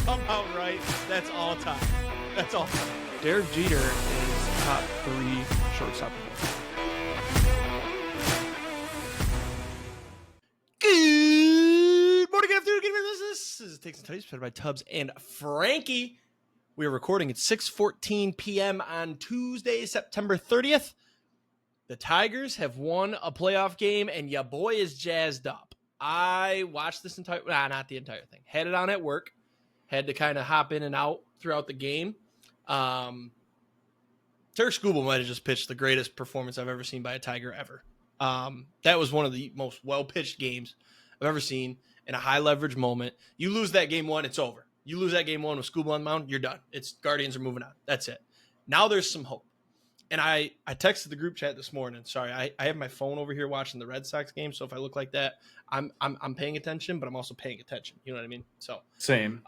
somehow right. That's all time. That's all time. Derek Jeter is top 3 shortstop. Good morning, good afternoon, good evening. This is Tanks Tuddies, presented by Tubbs and Franke. We are recording at 6:14 p.m. on Tuesday, September 30th. The Tigers have won a playoff game, and ya boy is jazzed up. I watched this not the entire thing. Had it on at work. Had to kind of hop in and out throughout the game. Terry Skubal might have just pitched the greatest performance I've ever seen by a Tiger ever. That was one of the most well-pitched games I've ever seen in a high-leverage moment. You lose that game one, it's over. You lose that game one with Skubal on the mound, you're done. Guardians are moving on. That's it. Now there's some hope. And I texted the group chat this morning. Sorry, I have my phone over here watching the Red Sox game, so if I look like that, I'm paying attention, but I'm also paying attention. You know what I mean? So Same.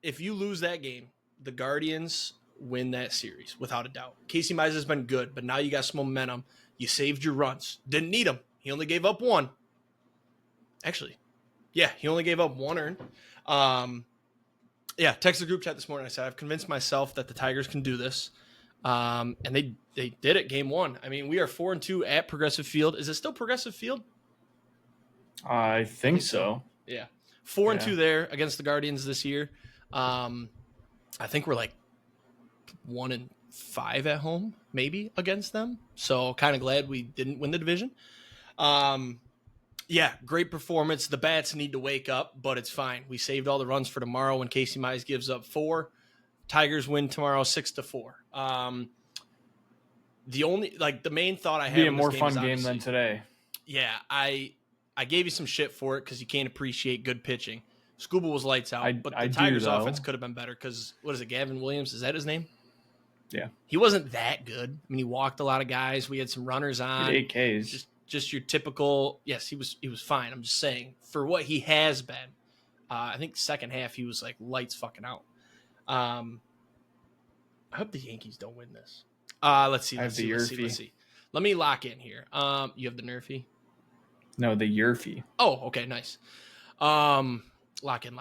If you lose that game, the Guardians win that series without a doubt. Casey Mize has been good, but now you got some momentum. You saved your runs. Didn't need them. He only gave up one. Actually, yeah, he only gave up one earned. Text the group chat this morning. I said, I've convinced myself that the Tigers can do this. And they did it game one. I mean, we are 4-2 at Progressive Field. Is it still Progressive Field? I think so. Yeah. 4-2 there against the Guardians this year. I think we're like 1-5 at home, maybe, against them. So kind of glad we didn't win the division. Great performance. The bats need to wake up, but it's fine. We saved all the runs for tomorrow when Casey Mize gives up 4. Tigers win tomorrow 6-4. The main thought I had be a more fun game than today. Yeah, I gave you some shit for it because you can't appreciate good pitching. Skubal was lights out, but the Tigers' offense could have been better because, what is it, Gavin Williams? Is that his name? Yeah. He wasn't that good. I mean, he walked a lot of guys. We had some runners on. He had 8 Ks. Just your typical, yes, he was fine. I'm just saying, for what he has been, I think second half he was like lights fucking out. I hope the Yankees don't win this. Let's see. Let's see. Let me lock in here. You have the Nerfy? No, the Yerfy. Oh, okay, nice. Lock in.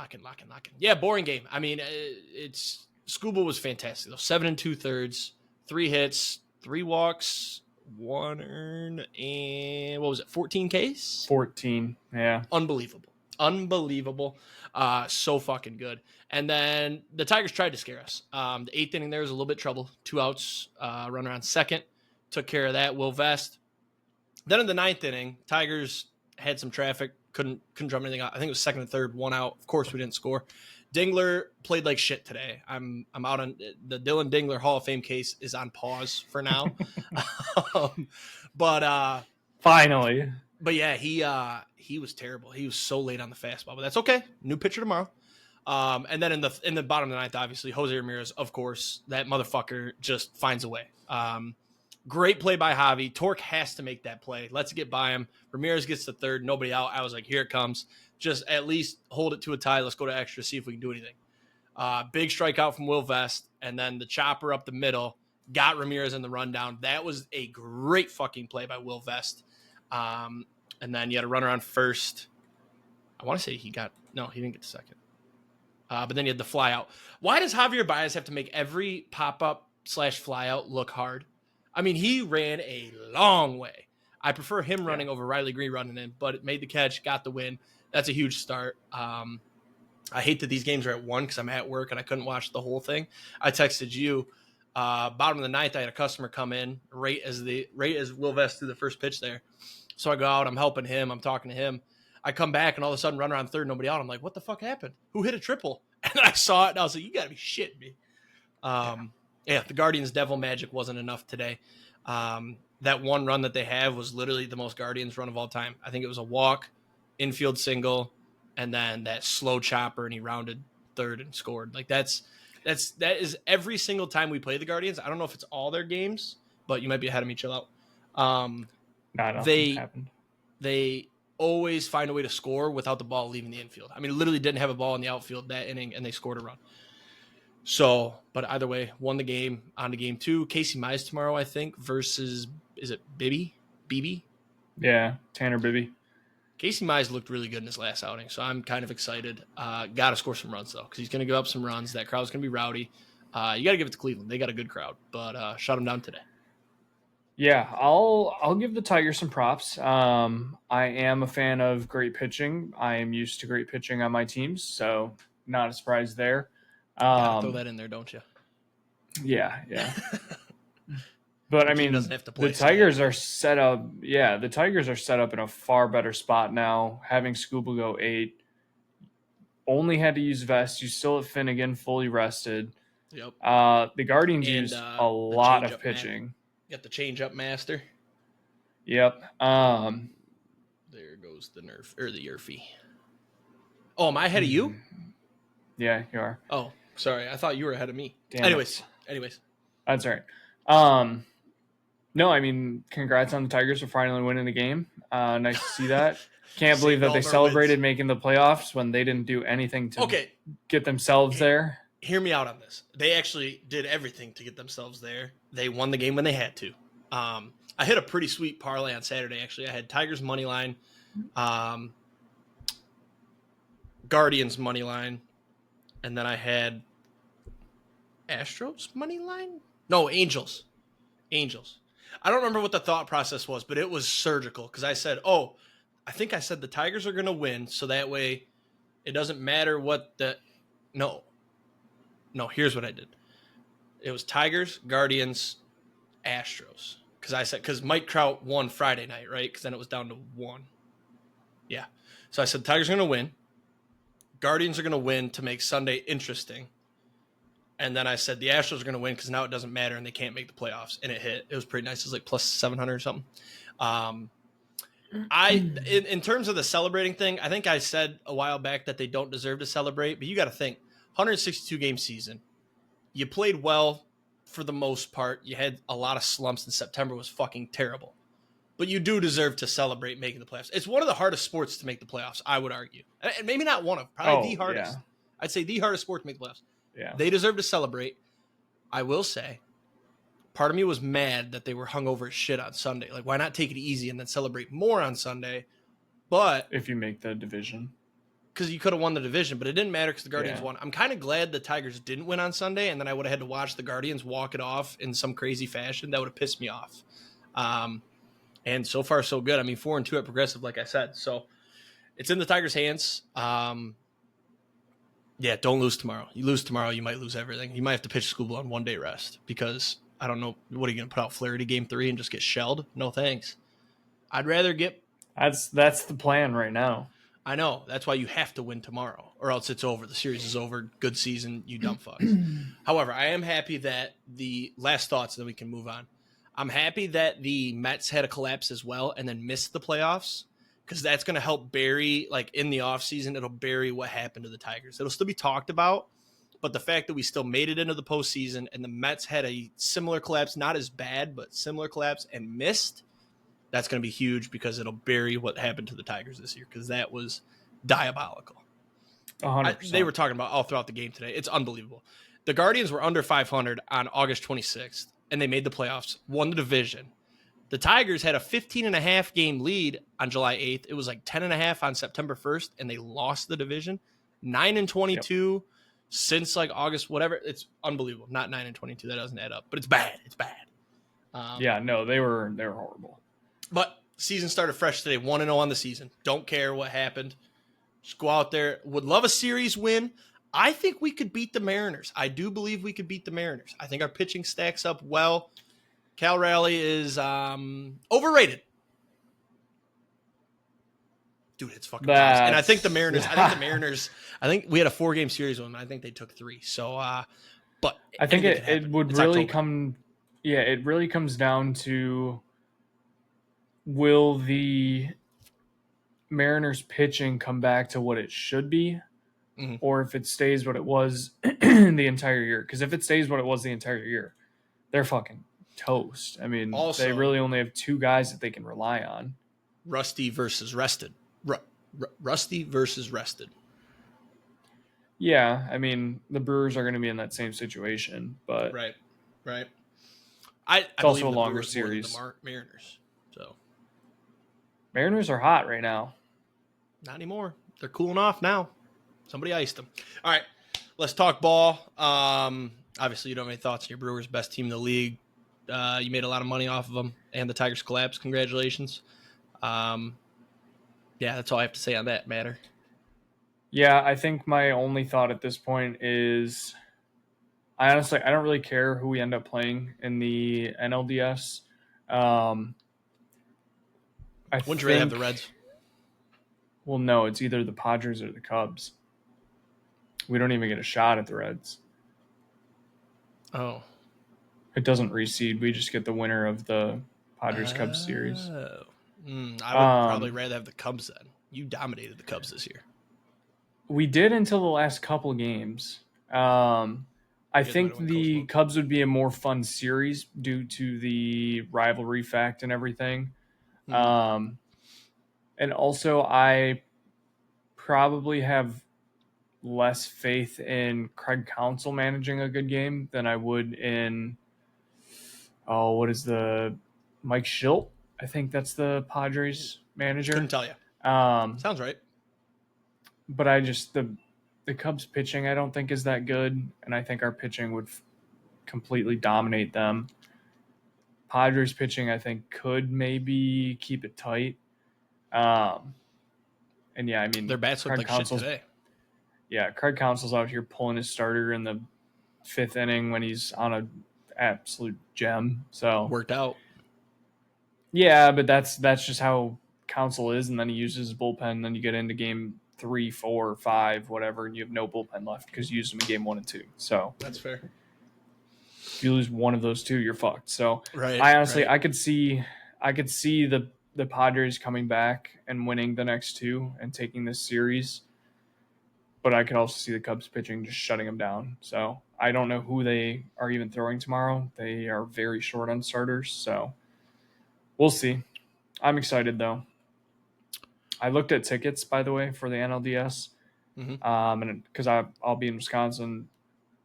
Yeah, boring game. I mean, it's Skubal was fantastic though. 7 2/3, 3 hits, 3 walks, 1 earned, and what was it? 14 Ks? 14. Yeah. Unbelievable. So fucking good. And then the Tigers tried to scare us. The 8th inning there was a little bit of trouble. 2 outs, runner on second. Took care of that. Will Vest. Then in the 9th inning, Tigers had some traffic. Couldn't drum anything out. I think it was second and third, 1 out. Of course, we didn't score. Dingler played like shit today. I'm out on the Dylan Dingler Hall of Fame case is on pause for now. Finally. But yeah, he was terrible. He was so late on the fastball, but that's okay. New pitcher tomorrow. And then in the bottom of the 9th, obviously Jose Ramirez, of course, that motherfucker just finds a way. Great play by Javi. Torque has to make that play. Let's get by him. Ramirez gets the third, nobody out. I was like, here it comes. Just at least hold it to a tie. Let's go to extra, see if we can do anything. Big strikeout from Will Vest, and then the chopper up the middle got Ramirez in the rundown. That was a great fucking play by Will Vest. And then you had a runner on first. I want to say he didn't get the second. But then you had the fly out. Why does Javier Baez have to make every pop-up / fly out look hard? I mean, he ran a long way. I prefer him running over Riley Green running in, but it made the catch, got the win. That's a huge start. I hate that these games are at 1 because I'm at work and I couldn't watch the whole thing. I texted you. Bottom of the 9th, I had a customer come in right as Will Vest threw the first pitch there. So I go out, I'm helping him, I'm talking to him. I come back and all of a sudden runner on third, nobody out. I'm like, what the fuck happened? Who hit a triple? And I saw it and I was like, you got to be shitting me. The Guardians' devil magic wasn't enough today. That one run that they have was literally the most Guardians run of all time. I think it was a walk, infield single, and then that slow chopper, and he rounded third and scored. Like that is every single time we play the Guardians. I don't know if it's all their games, but you might be ahead of me. Chill out. No, I don't think it happened. They always find a way to score without the ball leaving the infield. I mean, literally didn't have a ball in the outfield that inning, and they scored a run. So, but either way, won the game, on to game 2. Casey Mize tomorrow, I think, versus, is it Bibby? Yeah, Tanner Bibby. Casey Mize looked really good in his last outing, so I'm kind of excited. Got to score some runs, though, because he's going to give up some runs. That crowd's going to be rowdy. You got to give it to Cleveland. They got a good crowd, but shut them down today. Yeah, I'll give the Tigers some props. I am a fan of great pitching. I am used to great pitching on my teams, so not a surprise there. Gotta throw that in there, don't you? Yeah. But I mean, doesn't have to play, the Tigers are set up. Yeah, the Tigers are set up in a far better spot now. Having Scuba go 8, only had to use Vest. You still have Finnegan fully rested. Yep. The Guardians used a lot of pitching. Got the change-up master. Yep. There goes the Nerf or the Yerfie. Oh, am I ahead of you? Yeah, you are. Oh, sorry. I thought you were ahead of me. Damn Anyways, that's all right. No, I mean, congrats on the Tigers for finally winning the game. Nice to see that. Can't believe that they celebrated making the playoffs when they didn't do anything to get themselves there. Hear me out on this. They actually did everything to get themselves there. They won the game when they had to. I hit a pretty sweet parlay on Saturday, actually. I had Tigers money line, Guardians money line, and then I had Astros money line? No, Angels. I don't remember what the thought process was, but it was surgical because I said, I think I said the Tigers are going to win, so that way it doesn't matter what the – No, here's what I did. It was Tigers, Guardians, Astros. Because Mike Trout won Friday night, right? Because then it was down to 1. Yeah. So I said Tigers are going to win. Guardians are going to win to make Sunday interesting. And then I said the Astros are going to win because now it doesn't matter and they can't make the playoffs. And it hit. It was pretty nice. It was like plus 700 or something. In terms of the celebrating thing, I think I said a while back that they don't deserve to celebrate. But you got to think, 162-game season. You played well for the most part. You had a lot of slumps, and September was fucking terrible. But you do deserve to celebrate making the playoffs. It's one of the hardest sports to make the playoffs, I would argue. And maybe not one of, probably the hardest. Yeah. I'd say the hardest sport to make the playoffs. Yeah. They deserve to celebrate. I will say, part of me was mad that they were hungover as shit on Sunday. Like, why not take it easy and then celebrate more on Sunday? But if you make the division. Because you could have won the division, but it didn't matter because the Guardians won. I'm kind of glad the Tigers didn't win on Sunday, and then I would have had to watch the Guardians walk it off in some crazy fashion. That would have pissed me off. And so far, so good. I mean, 4-2 at Progressive, like I said. So it's in the Tigers' hands. Yeah, don't lose tomorrow. You lose tomorrow, you might lose everything. You might have to pitch Scuba on 1-day rest because I don't know. What are you going to put out Flaherty game 3 and just get shelled? No thanks. I'd rather get. That's the plan right now. I know. That's why you have to win tomorrow, or else it's over. The series is over. Good season, you dumb fucks. However, I am happy that the last thoughts, then we can move on. I'm happy that the Mets had a collapse as well and then missed the playoffs because that's going to help bury, like in the offseason, it'll bury what happened to the Tigers. It'll still be talked about, but the fact that we still made it into the postseason and the Mets had a similar collapse, not as bad, but similar collapse and missed, that's going to be huge because it'll bury what happened to the Tigers this year because that was diabolical. 100%. They were talking about all throughout the game today. It's unbelievable. The Guardians were under 500 on August 26th, and they made the playoffs, won the division. The Tigers had a 15.5 game lead on July 8th. It was like 10.5 on September 1st, and they lost the division. 9-22 since like August, whatever. It's unbelievable. Not 9-22. That doesn't add up, but it's bad. It's bad. They were horrible. But season started fresh today, 1-0 on the season. Don't care what happened. Just go out there. Would love a series win. I think we could beat the Mariners. I do believe we could beat the Mariners. I think our pitching stacks up well. Cal Raleigh is overrated. Dude, it's fucking awesome. And I think the Mariners, I think we had a 4-game series with them. I think they took 3. So, but I think it would really it really comes down to, will the Mariners pitching come back to what it should be, or if it stays what it was the entire year? Because if it stays what it was the entire year, they're fucking toast. I mean, also, they really only have 2 guys that they can rely on. Rusty versus rested. Rusty versus rested. Yeah, I mean, the Brewers are going to be in that same situation, but right. It's also a longer series. The Mariners. So Mariners are hot right now. Not anymore. They're cooling off now. Somebody iced them. All right, let's talk ball. Obviously, you don't have any thoughts on your Brewers, best team in the league. You made a lot of money off of them, and the Tigers collapsed. Congratulations. Yeah, that's all I have to say on that matter. Yeah, I think my only thought at this point is I don't really care who we end up playing in the NLDS. Wouldn't you rather have the Reds? Well, no, it's either the Padres or the Cubs. We don't even get a shot at the Reds. Oh. It doesn't reseed. We just get the winner of the Padres-Cubs series. I would probably rather have the Cubs then. You dominated the Cubs this year. We did until the last couple games. I think the Cubs would be a more fun series due to the rivalry fact and everything. Mm-hmm. And also, I probably have less faith in Craig Counsell managing a good game than I would in, what is the Mike Schilt? I think that's the Padres manager. Couldn't tell you. Sounds right. But I just, the Cubs pitching I don't think is that good, and I think our pitching would completely dominate them. Padres pitching I think could maybe keep it tight. And yeah, I mean their bats look like shit today. Yeah, Craig Counsell's out here pulling his starter in the 5th inning when he's on an absolute gem. So worked out. Yeah, but that's just how Counsell is, and then he uses his bullpen, and then you get into game 3, 4, 5, whatever, and you have no bullpen left because you used them in game 1 and 2. So that's fair. If you lose one of those two, you're fucked. So right, I honestly, right. I could see the Padres coming back and winning the next two and taking this series. But I could also see the Cubs pitching just shutting them down. So I don't know who they are even throwing tomorrow. They are very short on starters. So we'll see. I'm excited, though. I looked at tickets, by the way, for the NLDS. Mm-hmm. And because I'll be in Wisconsin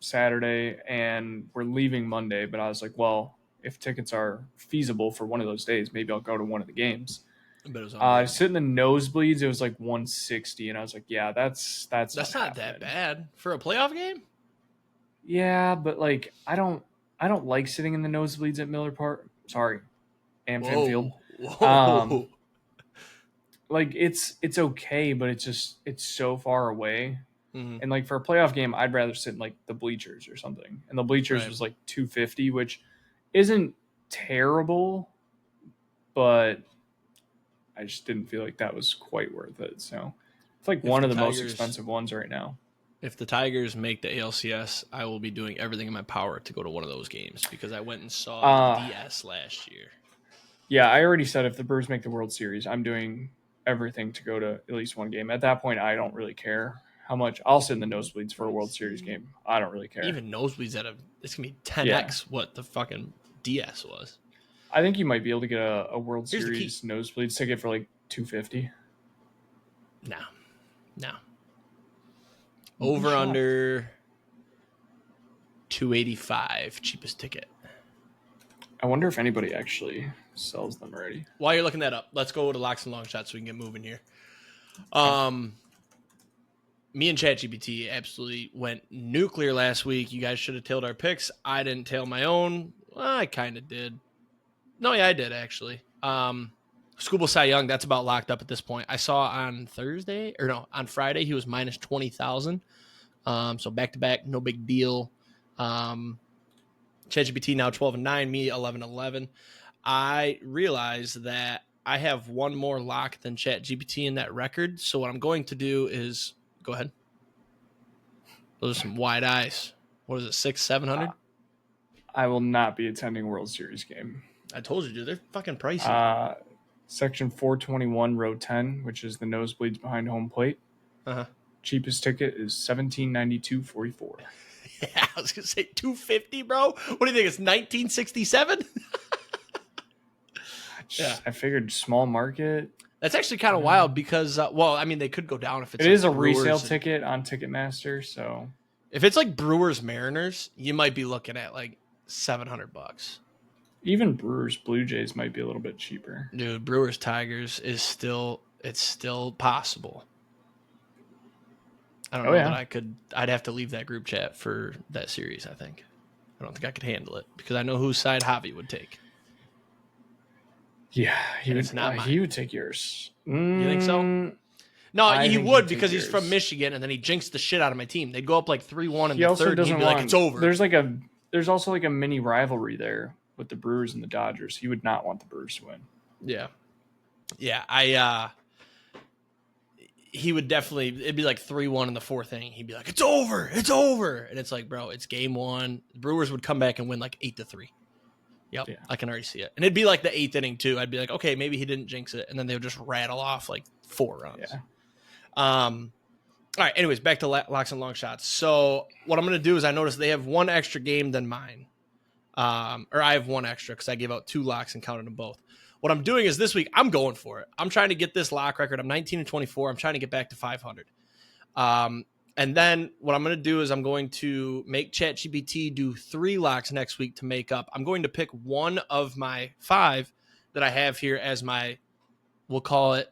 Saturday and we're leaving Monday. But I was like, well, if tickets are feasible for one of those days, maybe I'll go to one of the games. Sit in the nosebleeds, it was like 160, and I was like, yeah, that's not that bad for a playoff game. Yeah, but like I don't like sitting in the nosebleeds at Miller Park. Sorry, AmFam Field. Whoa. Like it's okay, but it's so far away. Mm-hmm. And like for a playoff game, I'd rather sit in like the bleachers or something. And the bleachers was like $250, which isn't terrible, but I just didn't feel like that was quite worth it. So it's like one of the most expensive ones right now. If the Tigers make the ALCS, I will be doing everything in my power to go to one of those games because I went and saw the DS last year. Yeah, I already said if the Brewers make the World Series, I'm doing everything to go to at least one game. At that point, I don't really care how much. I'll sit in the nosebleeds for a World Series game. I don't really care. Even nosebleeds it's going to be 10x what the fucking DS was. I think you might be able to get a World Series nosebleeds ticket for like $250. No. Over under $285, cheapest ticket. I wonder if anybody actually sells them already. While you're looking that up, let's go to Locks and Longshots so we can get moving here. Me and ChatGPT absolutely went nuclear last week. You guys should have tailed our picks. I didn't tail my own. Well, I kind of did. No, yeah, I did actually. Schoolboy Cy Young, that's about locked up at this point. I saw on Friday he was minus 20,000. So back to back, no big deal. ChatGPT now 12-9, me 11-11. I realize that I have one more lock than ChatGPT in that record. So what I'm going to do is go ahead. Those are some wide eyes. What is it, 600-700? I will not be attending World Series game. I told you, dude. They're fucking pricey. Section 421, row 10, which is the nosebleeds behind home plate. Uh-huh. Cheapest ticket is $17.92.44. Yeah, I was gonna say $250, bro. What do you think? It's 1967. I figured small market. That's actually kind of wild because, they could go down if it's. It is a resale ticket on Ticketmaster, so if it's like Brewers Mariners, you might be looking at like $700. Even Brewers Blue Jays might be a little bit cheaper. Dude, Brewers Tigers is still It's still possible. I don't know that I'd have to leave that group chat for that series, I think. I don't think I could handle it because I know whose side Javi would take. Yeah, he would take yours. You think so? No, he would because he's from Michigan, and then he jinxed the shit out of my team. They'd go up like 3-1 in the third, and he'd be like, it's over. There's also like a mini rivalry there with the Brewers and the Dodgers. He would not want the Brewers to win. Yeah. He would definitely, it'd be like 3-1 in the fourth inning. He'd be like, it's over. And it's like, bro, it's game one. The Brewers would come back and win like 8-3. Yep, yeah. I can already see it. And it'd be like the eighth inning too. I'd be like, okay, maybe he didn't jinx it. And then they would just rattle off like 4 runs. Yeah. All right. Anyways, back to Locks and Longshots. So what I'm going to do is I noticed they have one extra game than mine. Or I have one extra because I gave out 2 locks and counted them both. What I'm doing is this week, I'm going for it. I'm trying to get this lock record. I'm 19-24. I'm trying to get back to 500. And then what I'm going to do is I'm going to make ChatGPT do 3 locks next week to make up. I'm going to pick one of my 5 that I have here as my, we'll call it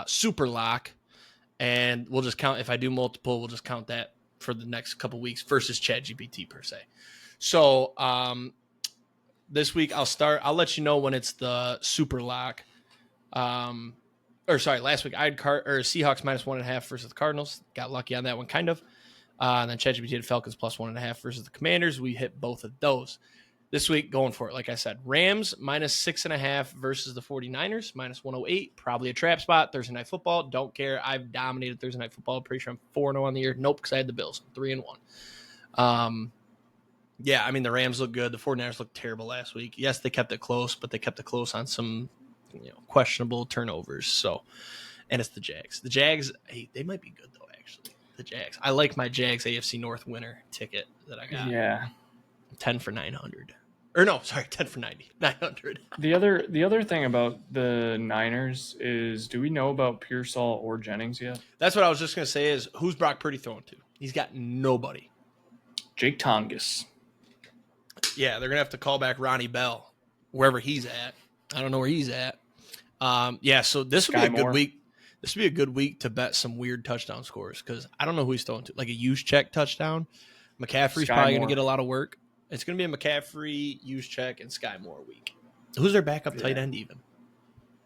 super lock. And we'll just count, if I do multiple, we'll just count that for the next couple weeks versus ChatGPT per se. So this week I'll let you know when it's the super lock. Last week I had Seahawks -1.5 versus the Cardinals. Got lucky on that one, kind of. And then ChatGPT had Falcons +1.5 versus the Commanders. We hit both of those. This week, going for it, like I said. Rams -6.5 versus the 49ers, -108. Probably a trap spot. Thursday Night Football. Don't care. I've dominated Thursday Night Football. Pretty sure I'm 4-0 on the year. Nope, because I had the Bills. 3-1. Yeah, I mean, the Rams look good. The 49ers looked terrible last week. Yes, they kept it close, but they kept it close on some questionable turnovers. So, and it's the Jags. The Jags, they might be good, though, actually. The Jags. I like my Jags AFC North winner ticket that I got. Yeah. 10 for 900. Or no, sorry, 10 for 90. 900. The other thing about the Niners is, do we know about Pearsall or Jennings yet? That's what I was just going to say is, who's Brock Purdy throwing to? He's got nobody. Jake Tongas. Yeah, they're going to have to call back Ronnie Bell, wherever he's at. I don't know where he's at. So this would be a good week. This would be a good week to bet some weird touchdown scores because I don't know who he's throwing to. Like a Juszczyk touchdown. McCaffrey's probably going to get a lot of work. It's going to be a McCaffrey, Juszczyk, and Sky Moore week. Who's their backup tight end even?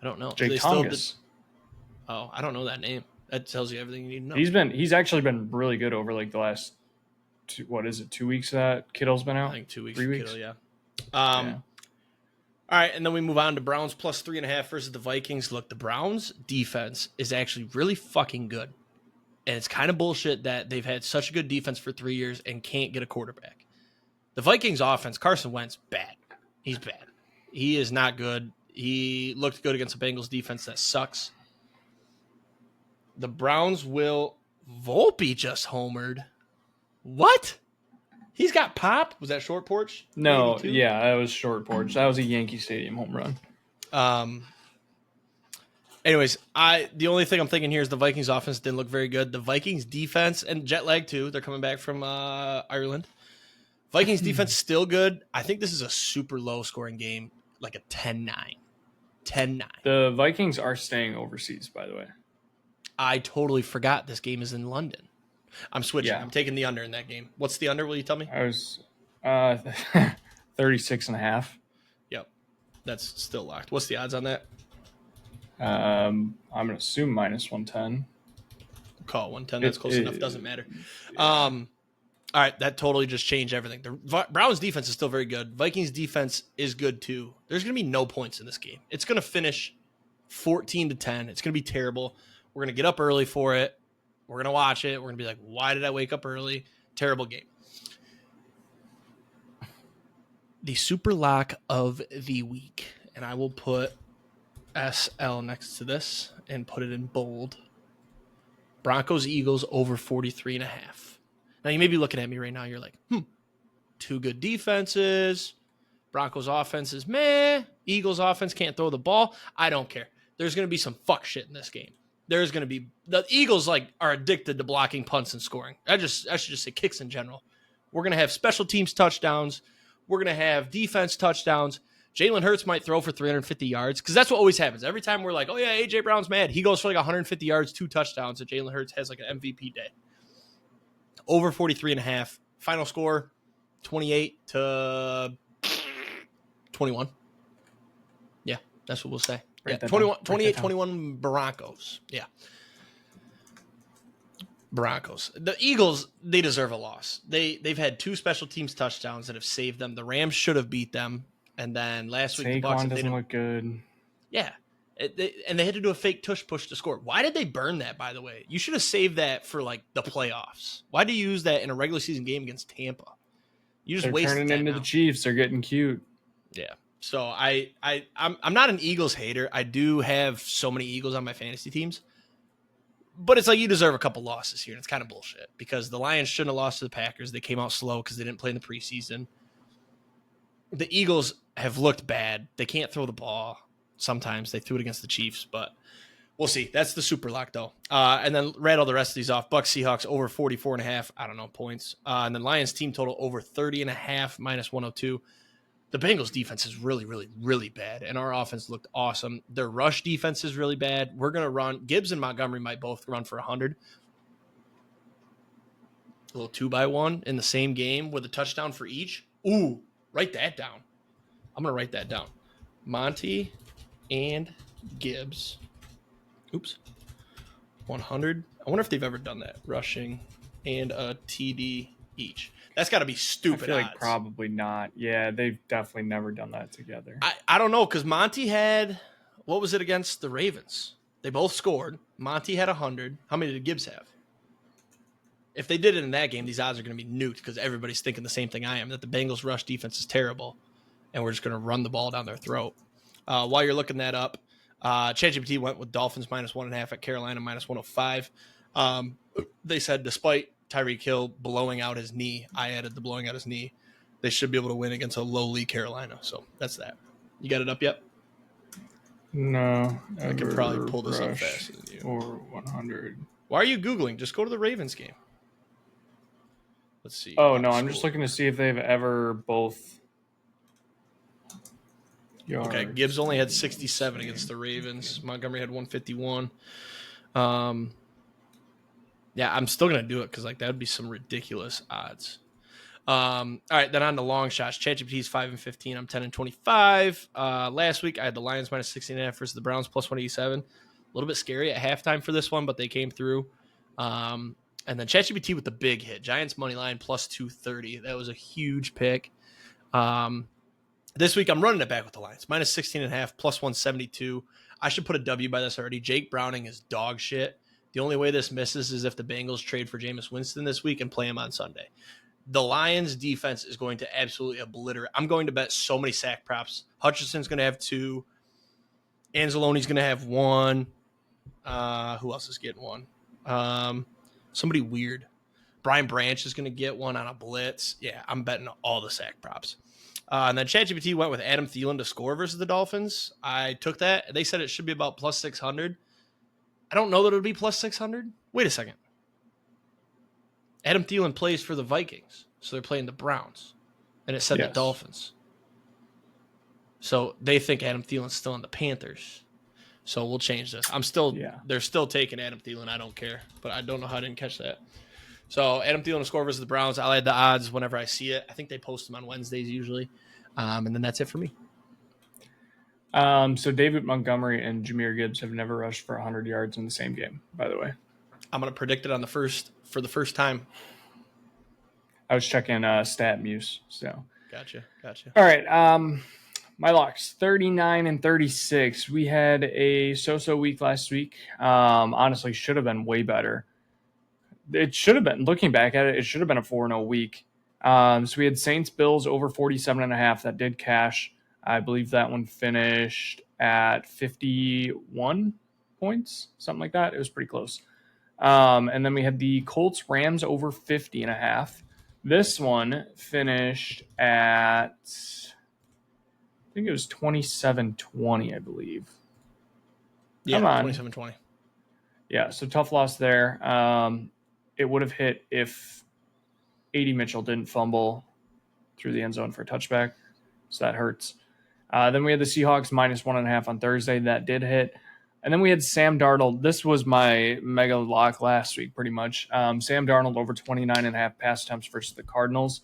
I don't know. Jake Tongas. I don't know that name. That tells you everything you need to know. He's actually been really good over like the last 2 weeks that Kittle's been out? I think 2 weeks. 3 weeks. Kittle, yeah. All right, and then we move on to Browns +3.5 versus the Vikings. Look, the Browns defense is actually really fucking good. And it's kind of bullshit that they've had such a good defense for 3 years and can't get a quarterback. The Vikings offense, Carson Wentz, bad. He's bad. He is not good. He looked good against the Bengals defense that sucks. The Browns will... Volpe just homered. What? He's got pop? Was that short porch? No, 82? Yeah, that was short porch. That was a Yankee Stadium home run. Anyways, the only thing I'm thinking here is the Vikings offense didn't look very good. The Vikings defense, and jet lag too, they're coming back from Ireland. Vikings defense still good. I think this is a super low scoring game, like a 10-9. 10-9. The Vikings are staying overseas, by the way. I totally forgot this game is in London. I'm switching. Yeah. I'm taking the under in that game. What's the under? Will you tell me? I was 36.5. Yep. That's still locked. What's the odds on that? I'm going to assume -110. Call 110. That's close enough. Doesn't matter. Yeah. All right, that totally just changed everything. The Browns defense is still very good. Vikings defense is good too. There's going to be no points in this game. It's going to finish 14-10. It's going to be terrible. We're going to get up early for it. We're going to watch it. We're going to be like, why did I wake up early? Terrible game. The super lock of the week. And I will put SL next to this and put it in bold. Broncos Eagles over 43.5. Now, you may be looking at me right now. You're like, 2 good defenses. Broncos offense is meh. Eagles offense can't throw the ball. I don't care. There's going to be some fuck shit in this game. There's going to be – the Eagles are addicted to blocking punts and scoring. I should just say kicks in general. We're going to have special teams touchdowns. We're going to have defense touchdowns. Jalen Hurts might throw for 350 yards because that's what always happens. Every time we're like, oh, yeah, A.J. Brown's mad. He goes for like 150 yards, 2 touchdowns, and Jalen Hurts has like an MVP day. Over 43.5. Final score, 28-21. Yeah, that's what we'll say. Yeah, 28-21 Broncos. Yeah. Broncos. The Eagles, they deserve a loss. They've had 2 special teams touchdowns that have saved them. The Rams should have beat them. And then last week, the Bucs doesn't look good. Yeah. And they had to do a fake tush push to score. Why did they burn that, by the way? You should have saved that for like the playoffs. Why do you use that in a regular season game against Tampa? You just wasted turning into now. The Chiefs. They're getting cute. Yeah. So I'm not an Eagles hater. I do have so many Eagles on my fantasy teams. But it's like you deserve a couple losses here, and it's kind of bullshit because the Lions shouldn't have lost to the Packers. They came out slow because they didn't play in the preseason. The Eagles have looked bad. They can't throw the ball. Sometimes they threw it against the Chiefs, but we'll see. That's the super lock, though. And then rattle the rest of these off. Bucs, Seahawks, over 44.5, I don't know, points. And then Lions team total over 30.5, minus 102. The Bengals defense is really, really, really bad, and our offense looked awesome. Their rush defense is really bad. We're going to run. Gibbs and Montgomery might both run for 100. A little 2-by-1 in the same game with a touchdown for each. Ooh, write that down. I'm going to write that down. Monty and Gibbs. Oops. 100. I wonder if they've ever done that. Rushing and a TD each. That's got to be stupid. I feel odds. like probably not. Yeah, they've definitely never done that together. I don't know because Monty had, what was it against the Ravens? They both scored. Monty had 100. How many did Gibbs have? If they did it in that game, these odds are going to be nuked because everybody's thinking the same thing I am, that the Bengals rush defense is terrible, and we're just going to run the ball down their throat. While you're looking that up, ChatGPT went with Dolphins minus 1.5 at Carolina minus 105. They said despite Tyreek Hill blowing out his knee, I added the blowing out his knee, they should be able to win against a lowly Carolina. So that's that. You got it up yet? No. I can probably pull this up faster than you. Or 100. Why are you Googling? Just go to the Ravens game. Let's see. Oh, no, I'm just looking to see if they've ever both. Yards. Okay, Gibbs only had 67 against the Ravens. Montgomery had 151. Yeah, I'm still going to do it because like that would be some ridiculous odds. All right, then on the long shots. ChatGPT's 5-15. I'm 10-25. Last week, I had the Lions minus 16.5 versus the Browns plus 187. A little bit scary at halftime for this one, but they came through. And then ChatGPT with the big hit. Giants money line plus 230. That was a huge pick. This week, I'm running it back with the Lions. Minus 16.5, plus 172. I should put a W by this already. Jake Browning is dog shit. The only way this misses is if the Bengals trade for Jameis Winston this week and play him on Sunday. The Lions' defense is going to absolutely obliterate. I'm going to bet so many sack props. Hutchinson's going to have 2. Anzalone's going to have 1. Who else is getting 1? Somebody weird. Brian Branch is going to get 1 on a blitz. Yeah, I'm betting all the sack props. And then ChatGPT went with Adam Thielen to score versus the Dolphins. I took that. They said it should be about plus 600. I don't know that it would be plus 600. Wait a second. Adam Thielen plays for the Vikings, so they're playing the Browns. And it said the Dolphins. So they think Adam Thielen's still on the Panthers. So we'll change this. They're still taking Adam Thielen. I don't care, but I don't know how I didn't catch that. So Adam Thielen to score versus the Browns. I'll add the odds whenever I see it. I think they post them on Wednesdays usually. And then that's it for me. So David Montgomery and Jahmyr Gibbs have never rushed for 100 yards in the same game, by the way. I'm going to predict it for the first time. I was checking StatMuse. So Gotcha. All right. My locks, 39-36. We had a so-so week last week. Honestly, should have been way better. It should have been, looking back at it, it should have been a 4-0 week. So we had Saints Bills over 47.5. That did cash. I believe that one finished at 51 points, something like that. It was pretty close. And then we had the Colts Rams over 50.5. This one finished at, I think it was 27-20, I believe. Yeah, Come on. 27-20. Yeah, so tough loss there. It would have hit if A.D. Mitchell didn't fumble through the end zone for a touchback. So that hurts. Then we had the Seahawks -1.5 on Thursday. That did hit. And then we had Sam Darnold. This was my mega lock last week, pretty much. Sam Darnold over 29.5 pass attempts versus the Cardinals.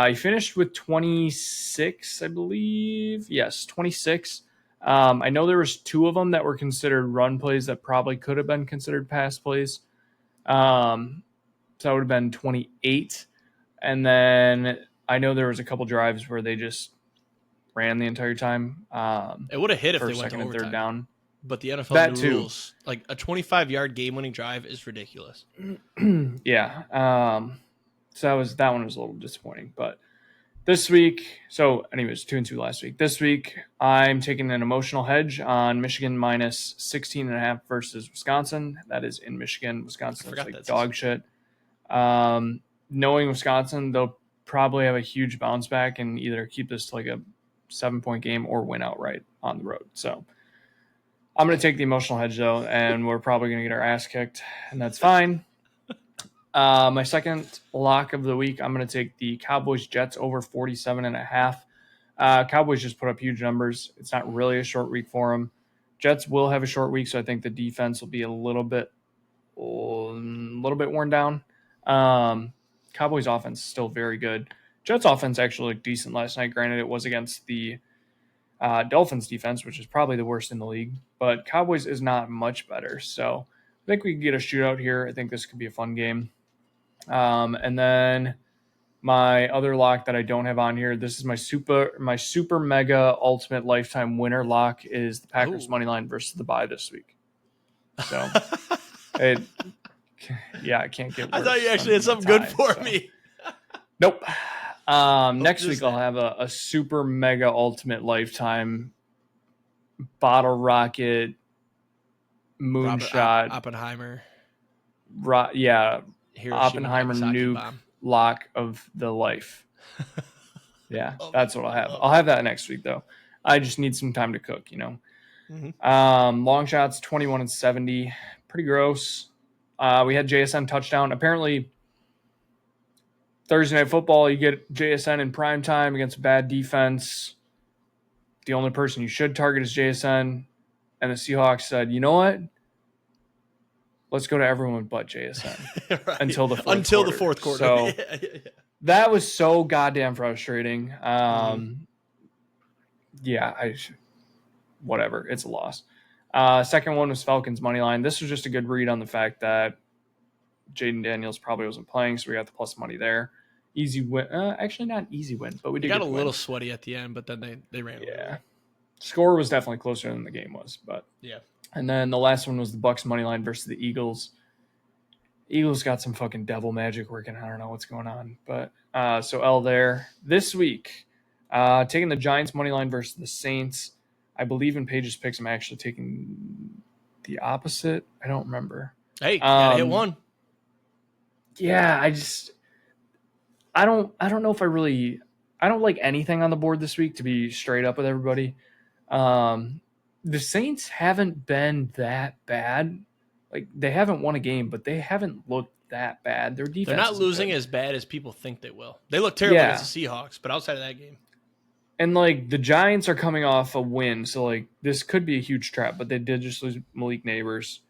He finished with 26, I believe. Yes, 26. I know there was 2 of them that were considered run plays that probably could have been considered pass plays. So that would have been 28. And then I know there was a couple drives where they just ran the entire time. It would have hit if they went second to and overtime. third down. But the NFL That new too. rules, like a 25-yard game-winning drive, is ridiculous. Yeah. So that one was a little disappointing. But this week, so anyways, 2-2 last week. This week, I'm taking an emotional hedge on Michigan -16.5 versus Wisconsin. That is in Michigan. Wisconsin is like dog shit. Knowing Wisconsin, they'll probably have a huge bounce back and either keep this to like a 7-point game or win outright on the road. So I'm going to take the emotional hedge, though, and we're probably going to get our ass kicked, and that's fine. My second lock of the week, I'm going to take the Cowboys-Jets over 47.5. Cowboys just put up huge numbers. It's not really a short week for them. Jets will have a short week, so I think the defense will be a little bit worn down. Cowboys' offense is still very good. Jets' offense actually looked decent last night. Granted, it was against the Dolphins defense, which is probably the worst in the league, but Cowboys is not much better. So I think we can get a shootout here. I think this could be a fun game. And then my other lock that I don't have on here, this is my super mega ultimate lifetime winner lock, is the Packers money line versus the bye this week. So I can't get worse. I thought you actually had something good for me. Nope. Next week I'll have a super mega ultimate lifetime bottle rocket moonshot Oppenheimer. Oppenheimer nuke bomb. Lock of the life. Yeah, that's what I'll have. I'll have that next week though. I just need some time to cook, you know. Mm-hmm. Long shots 21-70, pretty gross. We had JSN touchdown. Apparently Thursday Night Football, you get JSN in prime time against a bad defense. The only person you should target is JSN. And the Seahawks said, you know what? Let's go to everyone but JSN right. until the fourth quarter. So that was so goddamn frustrating. Whatever. It's a loss. Second one was Falcons money line. This was just a good read on the fact that Jaden Daniels probably wasn't playing, so we got the plus money there. Easy win. Actually, not an easy win, but we did. Got a little sweaty at the end, but then they ran away. Yeah. Score was definitely closer than the game was, but yeah. And then the last one was the Bucks money line versus the Eagles. Eagles got some fucking devil magic working. I don't know what's going on, but so L there. This week, taking the Giants money line versus the Saints. I believe in Paige's picks, I'm actually taking the opposite. I don't remember. Hey, gotta hit one. Yeah, I don't know if I don't like anything on the board this week, to be straight up with everybody. The Saints haven't been that bad. Like, they haven't won a game, but they haven't looked that bad. Their defense, they're not losing as bad as people think they will. They look terrible against the Seahawks, but outside of that game. And like, the Giants are coming off a win, so like, this could be a huge trap, but they did just lose Malik Neighbors.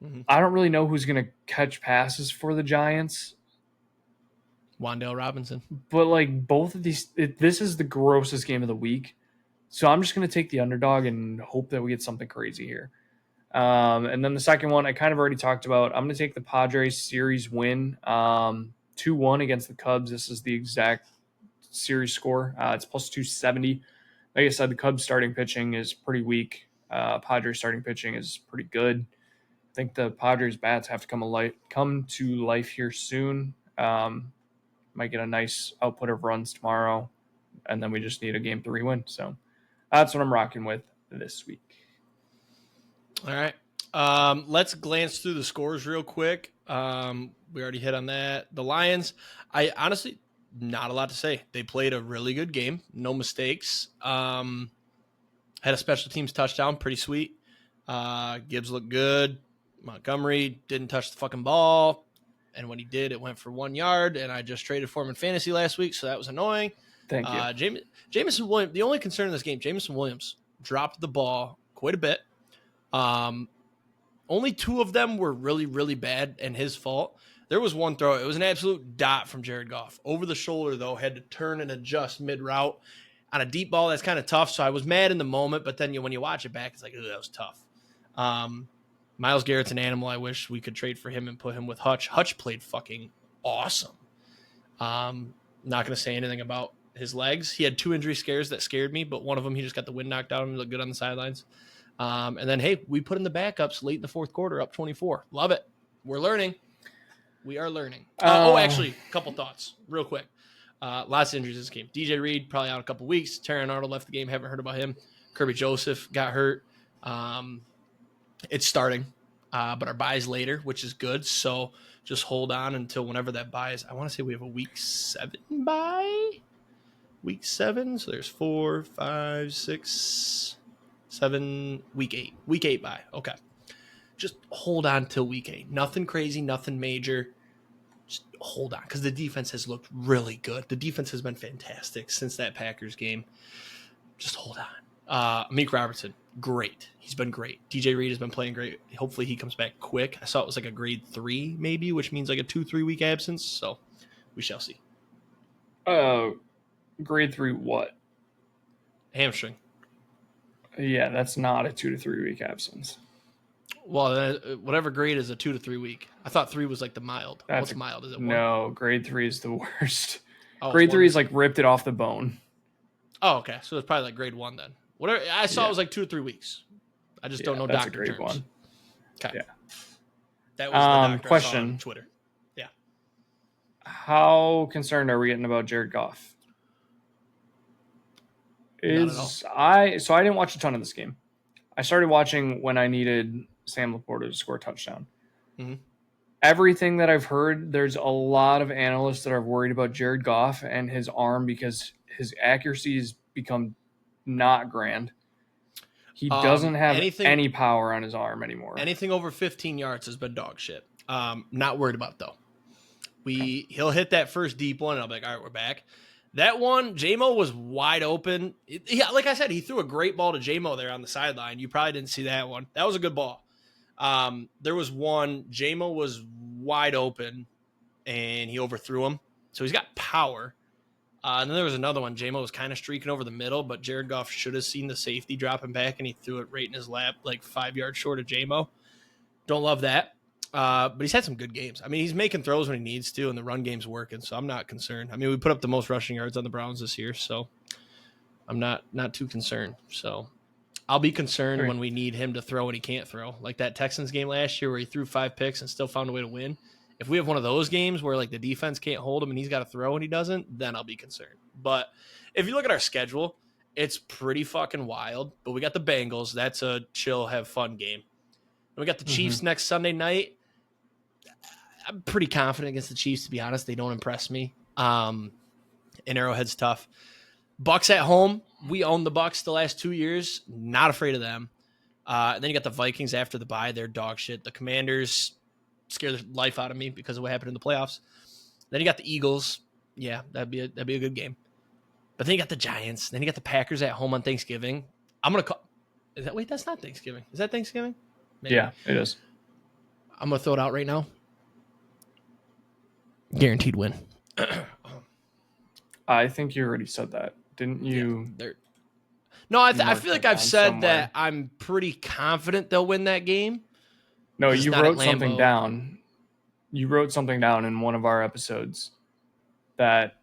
Mm-hmm. I don't really know who's going to catch passes for the Giants. Wan'Dale Robinson. But like, both of these, this is the grossest game of the week. So I'm just going to take the underdog and hope that we get something crazy here. And then the second one, I kind of already talked about. I'm going to take the Padres series win, 2-1 against the Cubs. This is the exact series score. It's plus 270. Like I said, the Cubs starting pitching is pretty weak. Padres starting pitching is pretty good. I think the Padres bats have to come to life here soon. Might get a nice output of runs tomorrow, and then we just need a Game 3 win. So that's what I'm rocking with this week. All right. Let's glance through the scores real quick. We already hit on that. The Lions, I honestly, not a lot to say. They played a really good game. No mistakes. Had a special teams touchdown. Pretty sweet. Gibbs looked good. Montgomery didn't touch the fucking ball. And when he did, it went for 1 yard. And I just traded for him in fantasy last week, so that was annoying. Thank you. Jameson Williams, the only concern in this game, Jameson Williams dropped the ball quite a bit. Only 2 of them were really, really bad and his fault. There was one throw. It was an absolute dot from Jared Goff. Over the shoulder, though, had to turn and adjust mid-route. On a deep ball, that's kind of tough. So I was mad in the moment, but then when you watch it back, it's like, that was tough. Myles Garrett's an animal. I wish we could trade for him and put him with Hutch. Hutch played fucking awesome. Not going to say anything about his legs. He had 2 injury scares that scared me, but one of them, he just got the wind knocked out of him. He looked good on the sidelines. And then, hey, we put in the backups late in the fourth quarter, up 24. Love it. We're learning. We are learning. Actually, a couple thoughts real quick. Lots of injuries this game. DJ Reed, probably out a couple weeks. Terran Arnold left the game. Haven't heard about him. Kirby Joseph got hurt. It's starting, but our bye is later, which is good. So just hold on until whenever that bye is. I want to say we have a week 7 bye. Week 7. So there's 4, 5, 6, 7, week 8. Week 8 bye. Okay. Just hold on till week 8. Nothing crazy, nothing major. Just hold on, because the defense has looked really good. The defense has been fantastic since that Packers game. Just hold on. Meek Robertson, great. He's been great. DJ Reed has been playing great. Hopefully he comes back quick. I saw it was like a grade 3 maybe, which means like a 2-3 week absence. So we shall see. Grade 3 what? Hamstring. Yeah, that's not a 2 to 3 week absence. Well, whatever grade is a 2 to 3 week. I thought 3 was like the mild. What's mild? Is it 1? No, grade 3 is the worst. Grade 3 is like ripped it off the bone. Oh, okay. So it's probably like grade 1 then. Whatever. I saw it was like 2 to 3 weeks. I just don't know that's doctor a grade terms. 1. Okay. Yeah. That was the doctor question. I saw on Twitter. Yeah. How concerned are we getting about Jared Goff? So I didn't watch a ton of this game. I started watching when I needed Sam Laporta to score a touchdown. Mm-hmm. Everything that I've heard, there's a lot of analysts that are worried about Jared Goff and his arm because his accuracy has become not grand. He doesn't have any power on his arm anymore. Anything over 15 yards has been dog shit. Not worried about it, though. He'll hit that first deep one, and I'll be like, all right, we're back. That one, J-Mo was wide open. Like I said, he threw a great ball to J-Mo there on the sideline. You probably didn't see that one. That was a good ball. There was one, J-Mo was wide open, and he overthrew him. So he's got power. And then there was another one. J-Mo was kind of streaking over the middle, but Jared Goff should have seen the safety dropping back, and he threw it right in his lap, like 5 yards short of J-Mo. Don't love that. But he's had some good games. I mean, he's making throws when he needs to, and the run game's working, so I'm not concerned. I mean, we put up the most rushing yards on the Browns this year, so I'm not too concerned. So I'll be concerned when we need him to throw and he can't throw. Like that Texans game last year where he threw 5 picks and still found a way to win. If we have one of those games where like the defense can't hold him and he's got to throw and he doesn't, then I'll be concerned. But if you look at our schedule, it's pretty fucking wild. But we got the Bengals. That's a chill, have fun game. And we got the Chiefs next Sunday night. I'm pretty confident against the Chiefs, to be honest. They don't impress me. And Arrowhead's tough. Bucks at home. We own the Bucks the last 2 years. Not afraid of them. And then you got the Vikings after the bye. They're dog shit. The Commanders scare the life out of me because of what happened in the playoffs. Then you got the Eagles. Yeah, that'd be a good game. But then you got the Giants. Then you got the Packers at home on Thanksgiving. I'm going to call. Wait, that's not Thanksgiving. Is that Thanksgiving? Maybe. Yeah, it is. I'm going to throw it out right now. Guaranteed win. I think you already said that, didn't you? Yeah, no, I feel like I've said that I'm pretty confident they'll win that game. No, you wrote something down. You wrote something down in one of our episodes that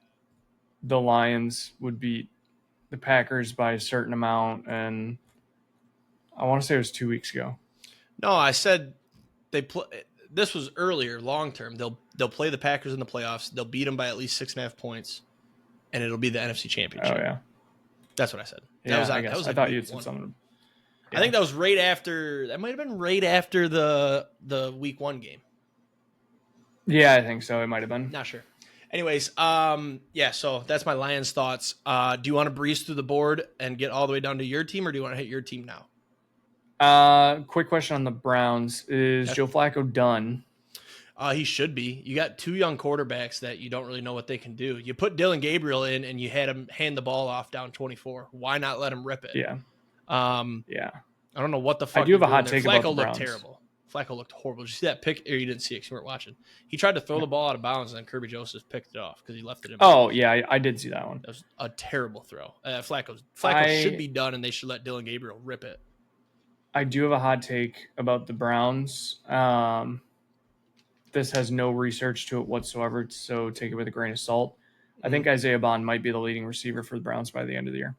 the Lions would beat the Packers by a certain amount, and I want to say it was 2 weeks ago. No, I said they play. This was earlier, long term. They'll play the Packers in the playoffs. They'll beat them by at least 6.5 points, and it'll be the NFC Championship. Oh yeah, that's what I said. Yeah, I thought you said something. Yeah. I think that was right after. That might have been right after the week 1 game. Yeah, I think so. It might have been. Not sure. Anyways, yeah. So that's my Lions thoughts. Do you want to breeze through the board and get all the way down to your team, or do you want to hit your team now? Quick question on the Browns: is Joe Flacco done? He should be. You got 2 young quarterbacks that you don't really know what they can do. You put Dylan Gabriel in and you had him hand the ball off down 24. Why not let him rip it? Yeah. Yeah. I don't know what the fuck. I do have a hot there. take Flacco about the Browns. looked terrible. Flacco looked horrible. Did you see that pick? Or you didn't see it because you weren't watching. He tried to throw the ball out of bounds and then Kirby Joseph picked it off because he left it in. Oh, yeah, I did see that one. That was a terrible throw. Flacco should be done and they should let Dylan Gabriel rip it. I do have a hot take about the Browns. This has no research to it whatsoever, so take it with a grain of salt. I think Isaiah Bond might be the leading receiver for the Browns by the end of the year.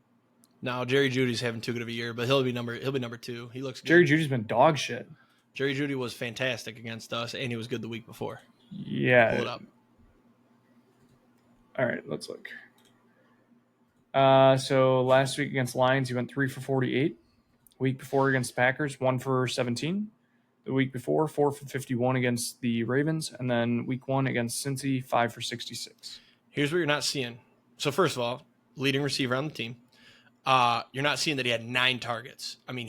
No, Jerry Jeudy's having too good of a year, but he'll be number 2. He looks good. Jerry Jeudy's been dog shit. Jerry Jeudy was fantastic against us, and he was good the week before. Yeah. Pull it up. All right, let's look. So last week against Lions, he went 3 for 48. Week before against Packers, 1 for 17. The week before, 4 for 51 against the Ravens. And then week 1 against Cincy, 5 for 66. Here's what you're not seeing. So first of all, leading receiver on the team. You're not seeing that he had 9 targets. I mean,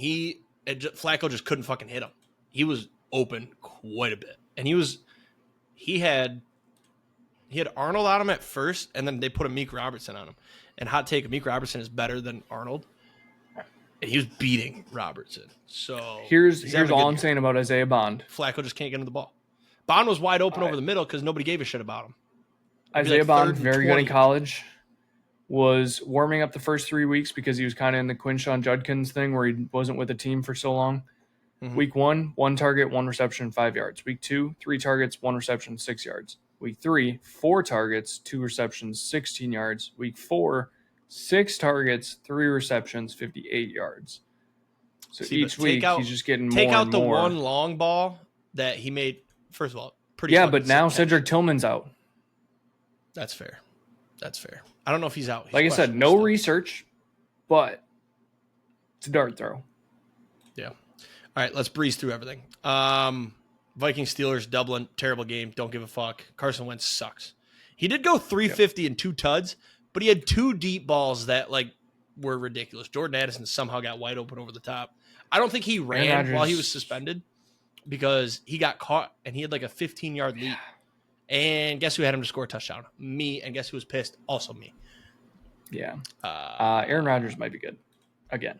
Flacco just couldn't fucking hit him. He was open quite a bit. And he had Arnold on him at first, and then they put Amik Robertson on him. And hot take, Amik Robertson is better than Arnold. And he was beating Robertson. So here's all I'm saying about Isaiah Bond. Flacco just can't get into the ball. Bond was wide open over the middle because nobody gave a shit about him. Isaiah Bond, very good in college, was warming up the first 3 weeks because he was kind of in the Quinshon Judkins thing where he wasn't with the team for so long. Mm-hmm. Week 1, 1 target, 1 reception, 5 yards. Week 2, 3 targets, 1 reception, 6 yards. Week 3, 4 targets, 2 receptions, 16 yards. Week 4, 6 targets, 3 receptions, 58 yards. So each week he's just getting more and more. Take out the one long ball that he made, first of all, pretty Yeah, but now Cedric Tillman's out. That's fair. I don't know if he's out. Like I said, no research, but it's a dart throw. Yeah. All right, let's breeze through everything. Vikings Steelers, Dublin, terrible game. Don't give a fuck. Carson Wentz sucks. He did go 350 and 2 tuds, but he had 2 deep balls that were ridiculous. Jordan Addison somehow got wide open over the top. I don't think he ran while he was suspended because he got caught and he had a 15-yard lead. And guess who had him to score a touchdown? Me. And guess who was pissed? Also me. Yeah. Aaron Rodgers might be good again.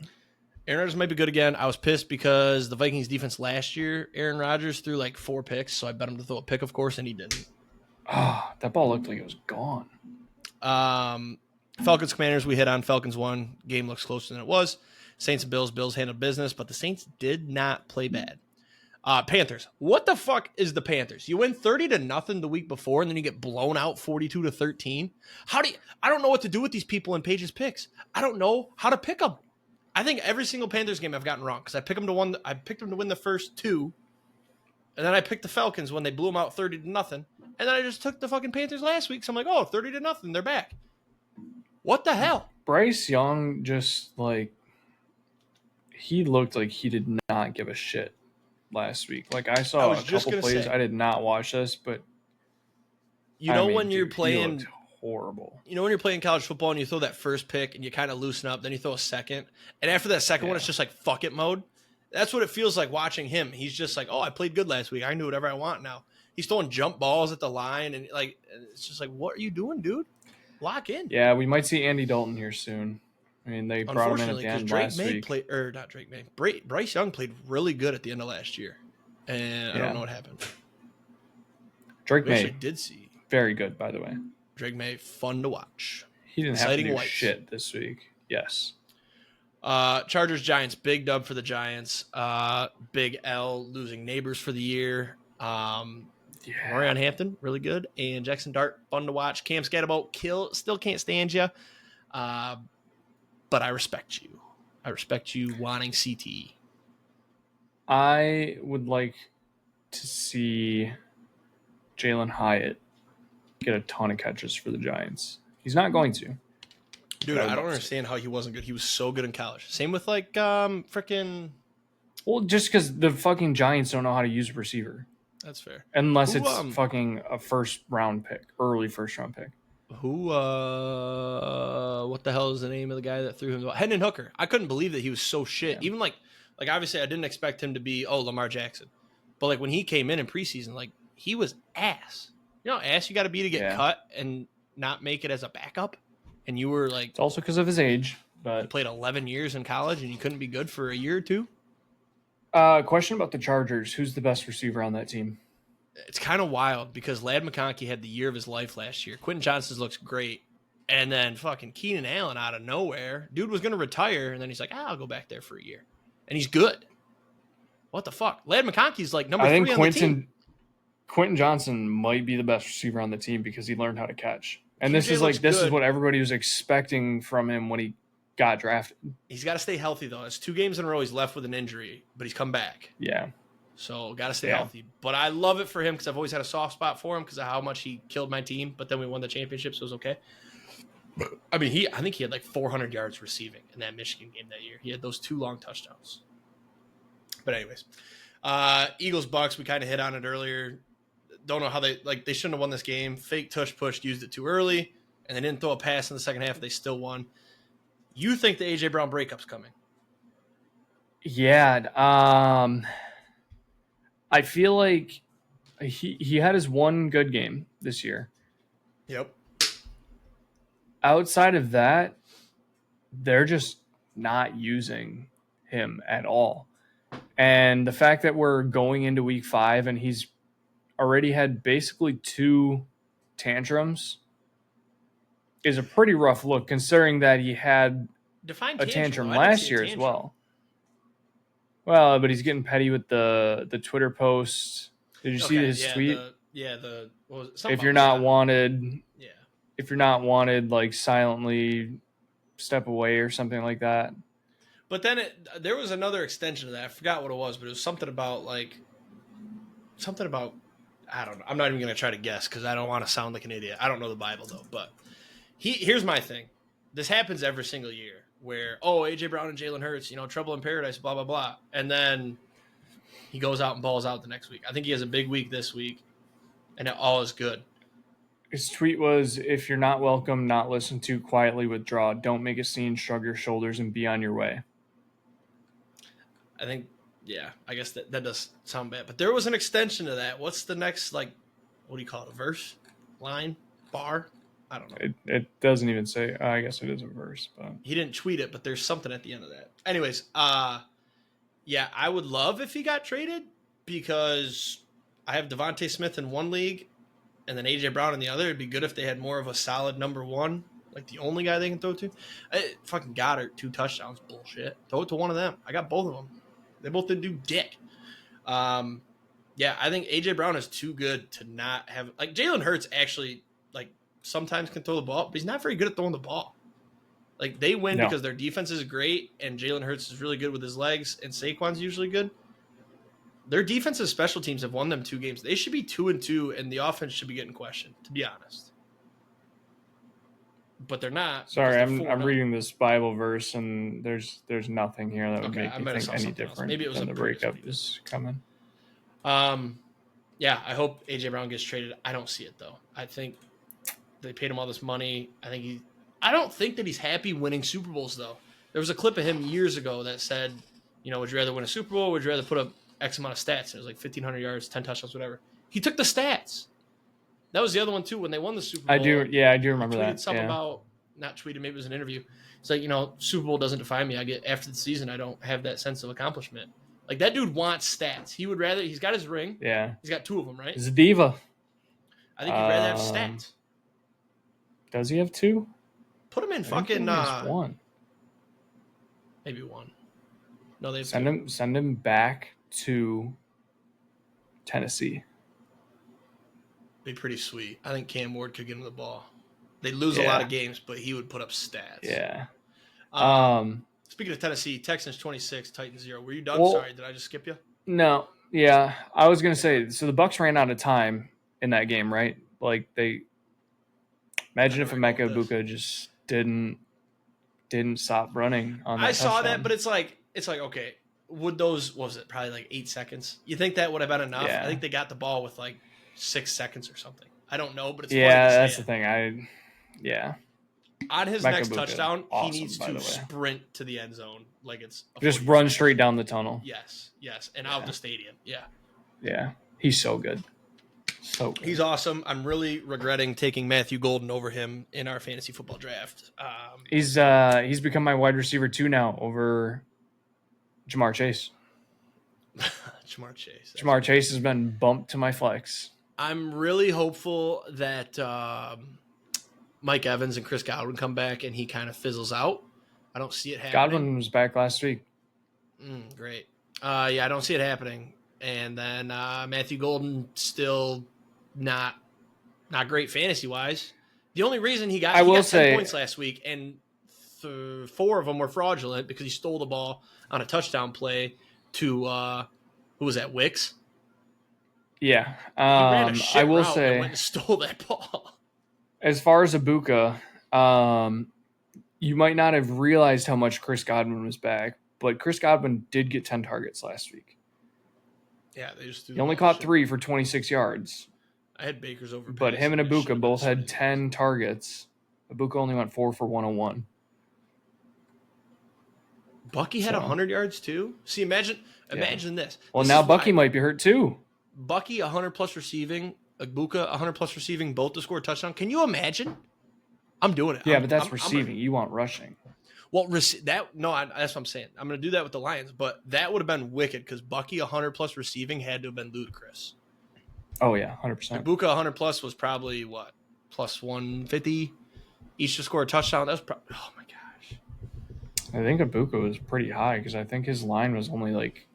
Aaron Rodgers might be good again. I was pissed because the Vikings defense last year, Aaron Rodgers threw 4 picks, so I bet him to throw a pick, of course, and he didn't. Oh, that ball looked like it was gone. Falcons Commanders, we hit on. Falcons won. Game looks closer than it was. Saints and Bills handled business, but the Saints did not play bad. Panthers. What the fuck is the Panthers? You win 30-0 the week before, and then you get blown out 42-13. I don't know what to do with these people in Paige's picks. I don't know how to pick them. I think every single Panthers game I've gotten wrong because I picked them to win the first 2, and then I picked the Falcons when they blew them out 30-0, and then I just took the fucking Panthers last week. So I'm like, oh, 30-0, they're back. What the hell? Bryce Young just he looked like he did not give a shit last week. I saw a couple plays. I did not watch this, but when you're playing, he looked horrible. You know when you're playing college football and you throw that first pick and you kind of loosen up, then you throw a second, and after that second one, it's just fuck it mode. That's what it feels like watching him. He's just oh, I played good last week. I can do whatever I want now. He's throwing jump balls at the line, and it's just what are you doing, dude? Lock in. Yeah, we might see Andy Dalton here soon. I mean, they brought him in at the end last week. Bryce Young played really good at the end of last year, and I don't know what happened. Drake May did see very good, by the way. Drake May, fun to watch. He didn't have to do shit this week. Yes. Chargers Giants, big dub for the Giants. Big L losing neighbors for the year. Marion Hampton, really good, and Jackson Dart, fun to watch. Cam Scatterbolt, still can't stand you. But I respect you. I respect you wanting CTE. I would like to see Jalen Hyatt get a ton of catches for the Giants. He's not going to. Dude, I don't understand how he wasn't good. He was so good in college. Same with freaking. Well, just because the fucking Giants don't know how to use a receiver. That's fair. Unless it's fucking a early first round pick. What the hell is the name of the guy that threw him the ball? Hendon Hooker. I couldn't believe that he was so shit. Yeah. Even obviously I didn't expect him to be Lamar Jackson. But when he came in preseason, he was ass. You know how ass you got to be to get cut and not make it as a backup? And you were like... It's also because of his age. But you played 11 years in college and you couldn't be good for a year or two? Question about the Chargers. Who's the best receiver on that team? It's kind of wild because Ladd McConkey had the year of his life last year. Quentin Johnston looks great. And then fucking Keenan Allen out of nowhere. Dude was going to retire, and then he's like, I'll go back there for a year. And he's good. What the fuck? Ladd McConkey's like number 3 on the team. Quentin Johnston might be the best receiver on the team because he learned how to catch. And this is what everybody was expecting from him when he got drafted. He's got to stay healthy, though. It's 2 games in a row he's left with an injury, but he's come back. Yeah. So got to stay healthy. But I love it for him because I've always had a soft spot for him because of how much he killed my team. But then we won the championship, so it was okay. I mean, I think he had like 400 yards receiving in that Michigan game that year. He had those 2 long touchdowns. But anyways, Eagles-Bucks, we kind of hit on it earlier. Don't know how they shouldn't have won this game. Fake tush push, used it too early, and they didn't throw a pass in the second half. They still won. You think the A.J. Brown breakup's coming? Yeah. I feel like he had his one good game this year. Yep. Outside of that, they're just not using him at all. And the fact that we're going into week 5 and he's already had basically 2 tantrums is a pretty rough look, considering that he had a tantrum last year as well. Well, but he's getting petty with the Twitter posts. Did you see his tweet? If you're not wanted, if you're not wanted, like silently step away or something like that. But then there was another extension of that. I forgot what it was, but it was something about I don't know. I'm not even going to try to guess because I don't want to sound like an idiot. I don't know the Bible though. But here's my thing. This happens every single year where, A.J. Brown and Jalen Hurts, trouble in paradise, blah, blah, blah. And then he goes out and balls out the next week. I think he has a big week this week, and all is good. His tweet was, if you're not welcome, not listened to, quietly withdraw. Don't make a scene, shrug your shoulders, and be on your way. I think, I guess that does sound bad. But there was an extension to that. What's the next, what do you call it, a verse? Line? Bar? I don't know. It doesn't even say, I guess it is a verse. But he didn't tweet it, but there's something at the end of that. Anyways, I would love if he got traded because I have Devontae Smith in one league and then A.J. Brown in the other. It'd be good if they had more of a solid number 1, like the only guy they can throw to. Fucking Goddard, 2 touchdowns, bullshit. Throw it to one of them. I got both of them. They both didn't do dick. I think A.J. Brown is too good to not have – Jalen Hurts actually, sometimes can throw the ball, but he's not very good at throwing the ball. They win because their defense is great and Jalen Hurts is really good with his legs and Saquon's usually good. Their defensive special teams have won them 2 games. They should be 2-2, and the offense should be getting questioned, to be honest. But they're not. Sorry, I'm reading this Bible verse, and there's nothing here that would make me think any different. Maybe it was than the breakup is coming. I hope A.J. Brown gets traded. I don't see it, though. I think they paid him all this money. I don't think that he's happy winning Super Bowls, though. There was a clip of him years ago that said, would you rather win a Super Bowl or would you rather put up X amount of stats? And it was 1,500 yards, 10 touchdowns, whatever. He took the stats. That was the other one, too, when they won the Super Bowl. I do remember that. Something about, not tweeted, maybe it was an interview. It's Super Bowl doesn't define me. After the season, I don't have that sense of accomplishment. That dude wants stats. He would rather, he's got his ring. Yeah. He's got 2 of them, right? He's a diva. I think he'd rather have stats. Does he have 2? Put him in fucking 1. Maybe 1. No, they send him back to Tennessee. Be pretty sweet. I think Cam Ward could get him the ball. They lose a lot of games, but he would put up stats. Yeah. Speaking of Tennessee, Texans 26, Titans 0. Were you done? Sorry, did I just skip you? No. Yeah, I was gonna say. So the Bucs ran out of time in that game, right? They. Imagine if Emeka Egbuka just didn't stop running on that touchdown. Saw that, but it's okay. Would those, what was it, probably 8 seconds? You think that would have been enough? Yeah. I think they got the ball with 6 seconds or something. I don't know, but it's funny to say that's the thing. On his next touchdown, he needs to sprint to the end zone it's just run straight down the tunnel. Yes, and out the stadium. Yeah. Yeah, he's so good. So good. He's awesome. I'm really regretting taking Matthew Golden over him in our fantasy football draft. He's become my wide receiver 2 now over Jamar Chase. Jamar Chase. Jamar Chase has been bumped to my flex. I'm really hopeful that Mike Evans and Chris Godwin come back and he kind of fizzles out. I don't see it happening. Godwin was back last week. Great. Yeah, I don't see it happening. And then Matthew Golden still not great fantasy wise. The only reason he got 10 points last week, and 4 of them were fraudulent because he stole the ball on a touchdown play to who was that, Wicks? Yeah, he ran a shit I will route say and went and stole that ball. As far as Ibuka, you might not have realized how much Chris Godwin was back, but Chris Godwin did get 10 targets last week. Yeah, they just he only caught 3 for 26 yards. I had Baker's over. But him and Ibuka both had 10 targets. Ibuka only went 4 for 101. Bucky had 100 yards too. See, imagine this. Well, now Bucky might be hurt too. Bucky 100 plus receiving, Ibuka 100 plus receiving, both to score a touchdown. Can you imagine? I'm doing it. Yeah, but that's receiving. You want rushing. Well, that's what I'm saying. I'm going to do that with the Lions, but that would have been wicked because Bucky 100 plus receiving had to have been ludicrous. Oh yeah, 100%. Ibuka 100 plus was probably what, plus 150 each to score a touchdown. That was oh my gosh. I think Ibuka was pretty high because I think his line was only like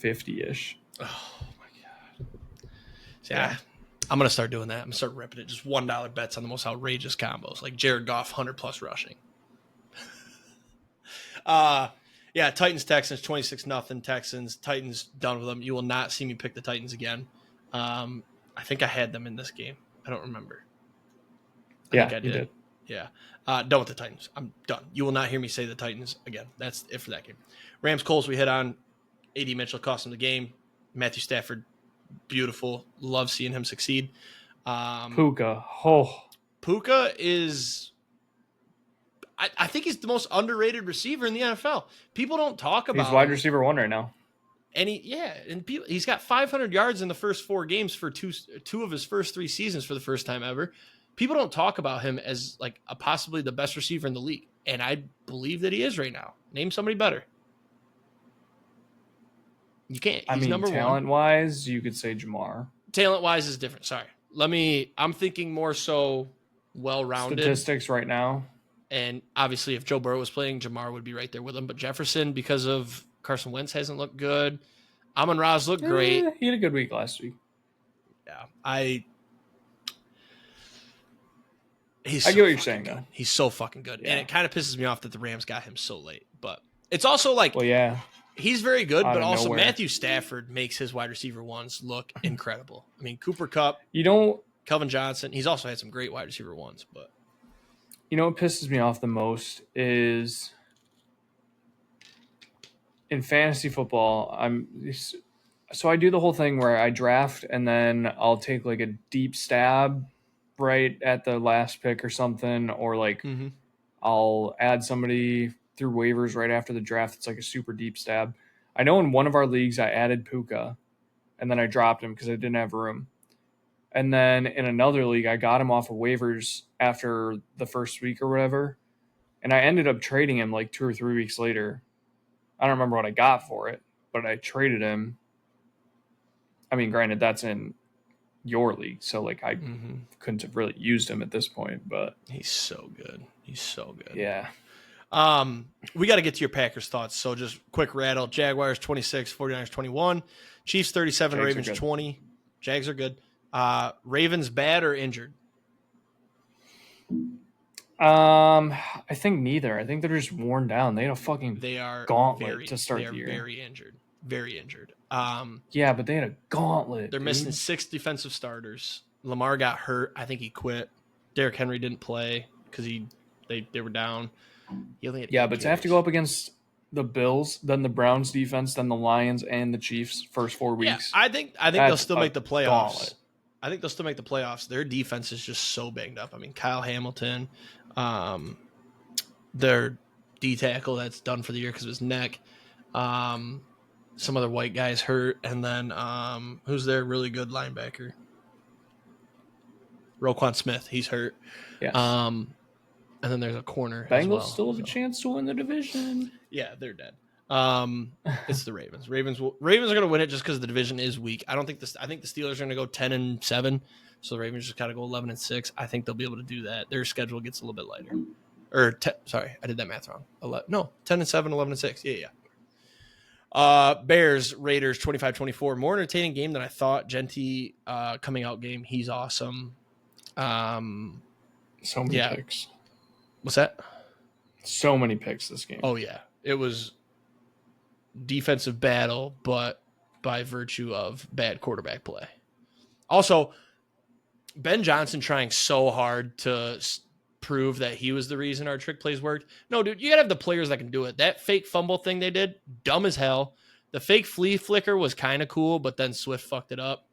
50-ish. Oh my god. See, yeah. I'm going to start doing that. I'm going to start ripping it. Just $1 bets on the most outrageous combos, like Jared Goff 100 plus rushing. Yeah, Titans Texans 26-0 Texans. Titans done with them. You will not see me pick the Titans again. I think I had them in this game. I don't remember. I think I did. You did. Yeah. Done with the Titans. I'm done. You will not hear me say the Titans again. That's it for that game. Rams Colts we hit on. AD Mitchell cost him the game. Matthew Stafford, beautiful. Love seeing him succeed. Puka. Puka is... I think he's the most underrated receiver in the NFL. People don't talk about him. He's wide receiver 1 right now. And he's got 500 yards in the first 4 games for two of his first 3 seasons for the first time ever. People don't talk about him as like possibly the best receiver in the league. And I believe that he is right now. Name somebody better. You can't. He's number 1. Talent-wise, you could say Jamar. Talent-wise is different. Sorry. I'm thinking more so well-rounded. Statistics right now. And obviously, if Joe Burrow was playing, Jamar would be right there with him. But Jefferson, because of Carson Wentz, hasn't looked good. Amon-Ra's looked great. He had a good week last week. Yeah, I get what you're saying, though. He's so fucking good. Yeah. And it kind of pisses me off that the Rams got him so late. But it's also like, well, yeah, he's very good, but also Matthew Stafford makes his wide receiver 1s look incredible. I mean, Cooper Kupp, Kelvin Johnson. He's also had some great wide receiver 1s, but. You know what pisses me off the most is in fantasy football, I do the whole thing where I draft and then I'll take like a deep stab right at the last pick or something, or like I'll add somebody through waivers right after the draft. It's like a super deep stab. I know in one of our leagues I added Puka and then I dropped him because I didn't have room. And then in another league, I got him off of waivers after the first week or whatever. And I ended up trading him like 2 or 3 weeks later. I don't remember what I got for it, but I traded him. I mean, granted, that's in your league. So like I couldn't have really used him at this point, but he's so good. Yeah. We got to get to your Packers thoughts. So just quick rattle. Jaguars 26, 49ers 21, Chiefs 37, Ravens 20. Jags are good. Ravens bad or injured? I think neither. I think they're just worn down. They had a fucking gauntlet to start the year. Very injured. Yeah, but they had a gauntlet. They're missing 6 defensive starters. Lamar got hurt. I think he quit. Derrick Henry didn't play because they were down. He only had but to have to go up against the Bills, then the Browns defense, then the Lions and the Chiefs first 4 weeks. Yeah, I think they'll still make the playoffs. Gauntlet. I think they'll still make the playoffs. Their defense is just so banged up. I mean, Kyle Hamilton, their D tackle that's done for the year because of his neck. Some other white guys hurt, and then who's their really good linebacker? Roquan Smith, he's hurt. Yes. And then there's a corner Bengals as well. still have a chance to win the division. Yeah, they're dead. It's the Ravens. Ravens are going to win it just because the division is weak. I think the Steelers are going to go 10-7, so the Ravens just got to go 11-6. I think they'll be able to do that. Their schedule gets a little bit lighter. Sorry, I did that math wrong. 10-7, 11-6. Yeah. Bears, Raiders, 25-24. More entertaining game than I thought. Genty coming out game. He's awesome. So many picks. What's that? So many picks this game. Oh, yeah. It was defensive battle, but by virtue of bad quarterback play. Also, Ben Johnson trying so hard to prove that he was the reason our trick plays worked. No, dude, you got to have the players that can do it. That fake fumble thing they did, dumb as hell. The fake flea flicker was kind of cool, but then Swift fucked it up.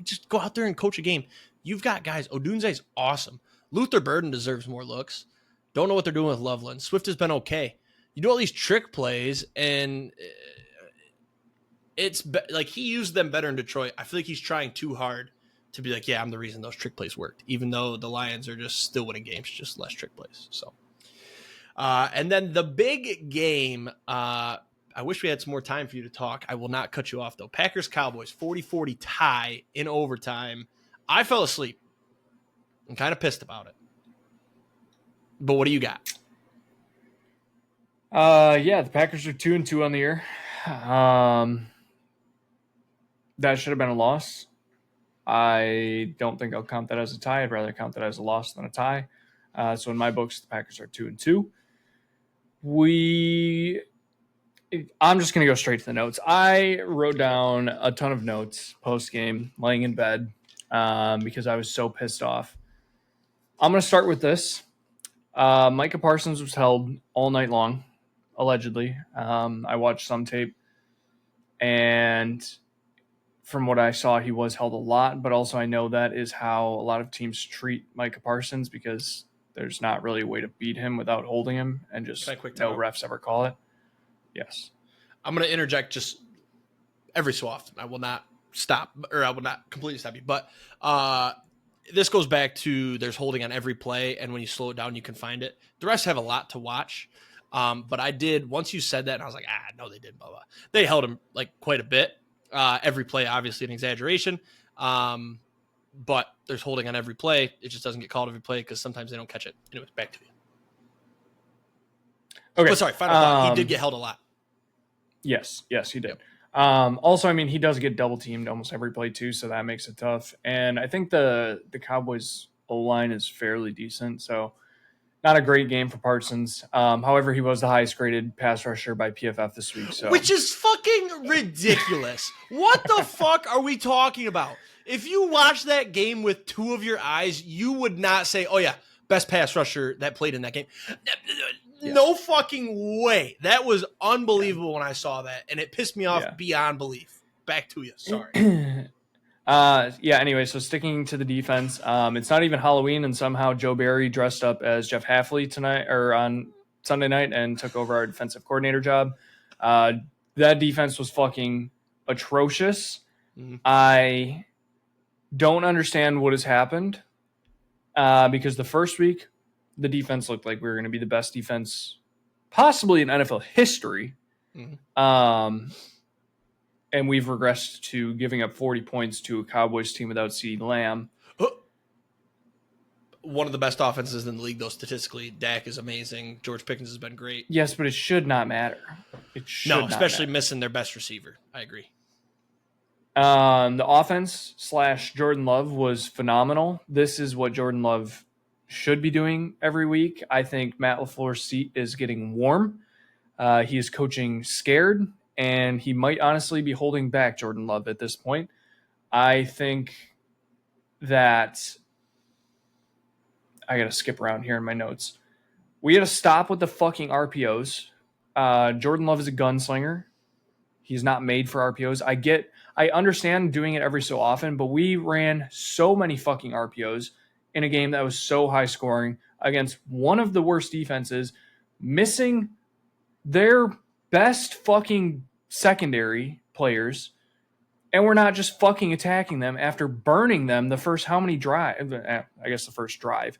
Just go out there and coach a game. You've got guys. Odunze's awesome. Luther Burden deserves more looks. Don't know what they're doing with Loveland. Swift has been okay. You do all these trick plays, and it's like he used them better in Detroit. I feel like he's trying too hard to be like, yeah, I'm the reason those trick plays worked, even though the Lions are just still winning games, just less trick plays. So, and then the big game, I wish we had some more time for you to talk. I will not cut you off, though. Packers-Cowboys, 40-40 tie in overtime. I fell asleep. I'm kind of pissed about it. But what do you got? The Packers are 2-2 on the year. That should have been a loss. I don't think I'll count that as a tie. I'd rather count that as a loss than a tie. So in my books, the Packers are 2-2. I'm just going to go straight to the notes. I wrote down a ton of notes post-game, laying in bed, because I was so pissed off. I'm going to start with this. Micah Parsons was held all night long, allegedly. I watched some tape, and from what I saw, he was held a lot, but also I know that is how a lot of teams treat Micah Parsons because there's not really a way to beat him without holding him, and just no refs ever call it. Yes. I'm going to interject just every so often. I will not stop, or I will not completely stop you, but this goes back to there's holding on every play, and when you slow it down, you can find it. The refs have a lot to watch, but I did, once you said that, and I was like, no, they didn't, blah, blah. They held him like quite a bit. Every play, obviously an exaggeration, but there's holding on every play. It just doesn't get called every play because sometimes they don't catch it. Anyways, back to you. Okay. But sorry, final thought. He did get held a lot. Yes, he did. Also, I mean, he does get double teamed almost every play too, so that makes it tough. And I think the Cowboys O-line is fairly decent, so not a great game for Parsons. However, he was the highest graded pass rusher by PFF this week. So, which is fucking ridiculous. What the fuck are we talking about? If you watch that game with two of your eyes, you would not say, oh yeah, best pass rusher that played in that game. No fucking way. That was unbelievable when I saw that, and it pissed me off beyond belief. Back to you. Sorry. Anyway, so sticking to the defense, it's not even Halloween, and somehow Joe Barry dressed up as Jeff Hafley tonight or on Sunday night and took over our defensive coordinator job. That defense was fucking atrocious. Mm-hmm. I don't understand what has happened because the first week the defense looked like we were going to be the best defense possibly in NFL history. Mm-hmm. And we've regressed to giving up 40 points to a Cowboys team without CeeDee Lamb. One of the best offenses in the league, though, statistically. Dak is amazing. George Pickens has been great. Yes, but it should not matter. Especially missing their best receiver. I agree. The offense / Jordan Love was phenomenal. This is what Jordan Love should be doing every week. I think Matt LaFleur's seat is getting warm. He is coaching scared, and he might honestly be holding back Jordan Love at this point. I think that I got to skip around here in my notes. We got to stop with the fucking RPOs. Jordan Love is a gunslinger. He's not made for RPOs. I understand doing it every so often, but we ran so many fucking RPOs in a game that was so high scoring against one of the worst defenses, missing their best fucking secondary players And we're not just fucking attacking them after burning them the first the first drive.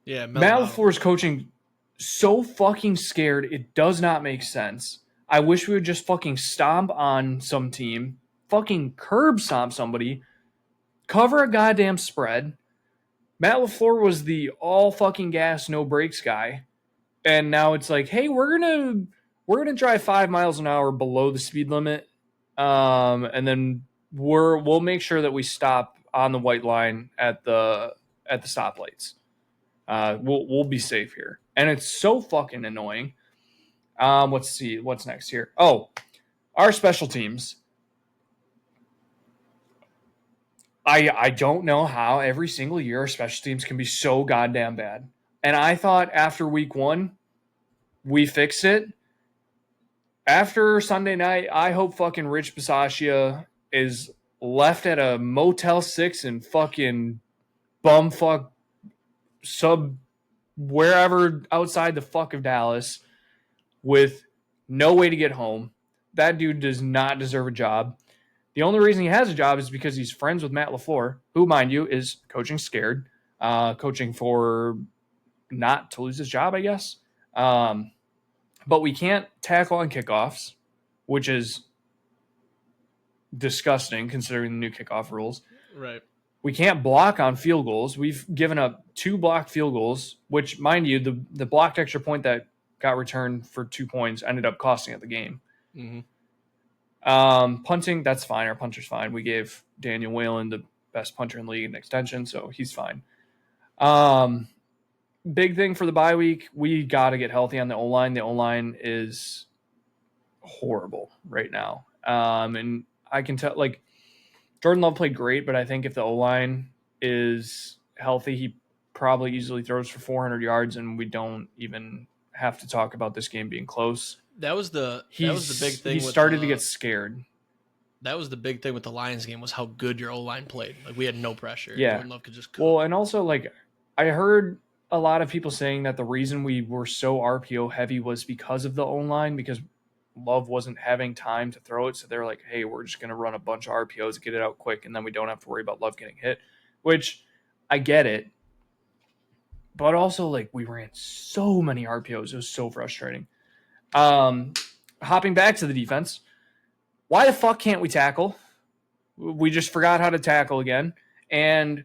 Yeah, Matt LaFleur's coaching so fucking scared. It does not make sense. I wish we would just fucking stomp on some team, fucking curb stomp somebody, cover a goddamn spread. Matt LaFleur was the all fucking gas, no brakes guy. And now it's like, hey, we're gonna drive 5 miles an hour below the speed limit. And then we'll make sure that we stop on the white line at the stoplights. We'll be safe here, and it's so fucking annoying. Let's see what's next here. Oh, our special teams. I don't know how every single year our special teams can be so goddamn bad. And I thought after week 1, we fixed it. After Sunday night, I hope fucking Rich Bisaccia is left at a Motel 6 in fucking bumfuck sub wherever outside the fuck of Dallas with no way to get home. That dude does not deserve a job. The only reason he has a job is because he's friends with Matt LaFleur, who, mind you, is coaching scared, coaching for not to lose his job, I guess. But we can't tackle on kickoffs, which is disgusting considering the new kickoff rules. Right. We can't block on field goals. We've given up 2 blocked field goals, which, mind you, the blocked extra point that got returned for 2 points ended up costing us the game. Mm-hmm. Punting, that's fine. Our punter's fine. We gave Daniel Whalen the best punter in the league in extension, so he's fine. Big thing for the bye week, we got to get healthy on the O-line. The O-line is horrible right now. And I can tell, like, Jordan Love played great, but I think if the O-line is healthy, he probably easily throws for 400 yards, and we don't even have to talk about this game being close. That was the big thing. He started to get scared. That was the big thing with the Lions game, was how good your O-line played. Like, we had no pressure. Yeah. Jordan Love could just cook. Well, and also, like, I heard a lot of people saying that the reason we were so RPO heavy was because of the O-line, because Love wasn't having time to throw it. So they're like, hey, we're just going to run a bunch of RPOs, get it out quick, and then we don't have to worry about Love getting hit, which I get it. But also, like, we ran so many RPOs. It was so frustrating. Hopping back to the defense, why the fuck can't we tackle? We just forgot how to tackle again. And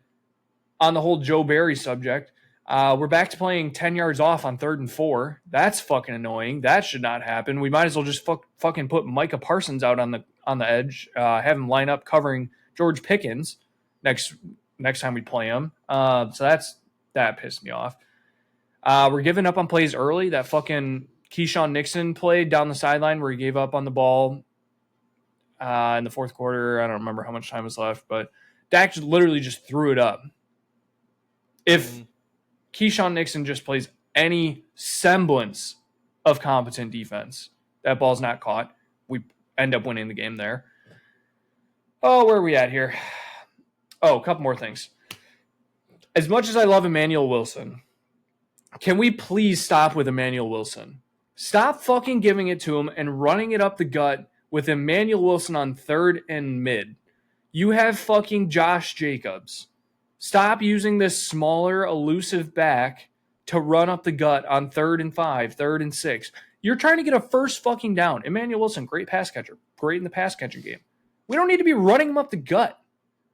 on the whole Joe Barry subject, we're back to playing 10 yards off on 3rd and 4. That's fucking annoying. That should not happen. We might as well just fucking put Micah Parsons out on the edge, have him line up covering George Pickens next time we play him. So that pissed me off. We're giving up on plays early. That fucking Keyshawn Nixon played down the sideline where he gave up on the ball in the 4th quarter. I don't remember how much time was left, but Dak literally just threw it up. If Keyshawn Nixon just plays any semblance of competent defense, that ball's not caught, we end up winning the game there. Oh, where are we at here? Oh, a couple more things. As much as I love Emmanuel Wilson, can we please stop with Emmanuel Wilson? Stop fucking giving it to him and running it up the gut with Emmanuel Wilson on 3rd and mid. You have fucking Josh Jacobs. Stop using this smaller, elusive back to run up the gut on 3rd and 5, 3rd and 6. You're trying to get a first fucking down. Emmanuel Wilson, great pass catcher. Great in the pass catching game. We don't need to be running him up the gut.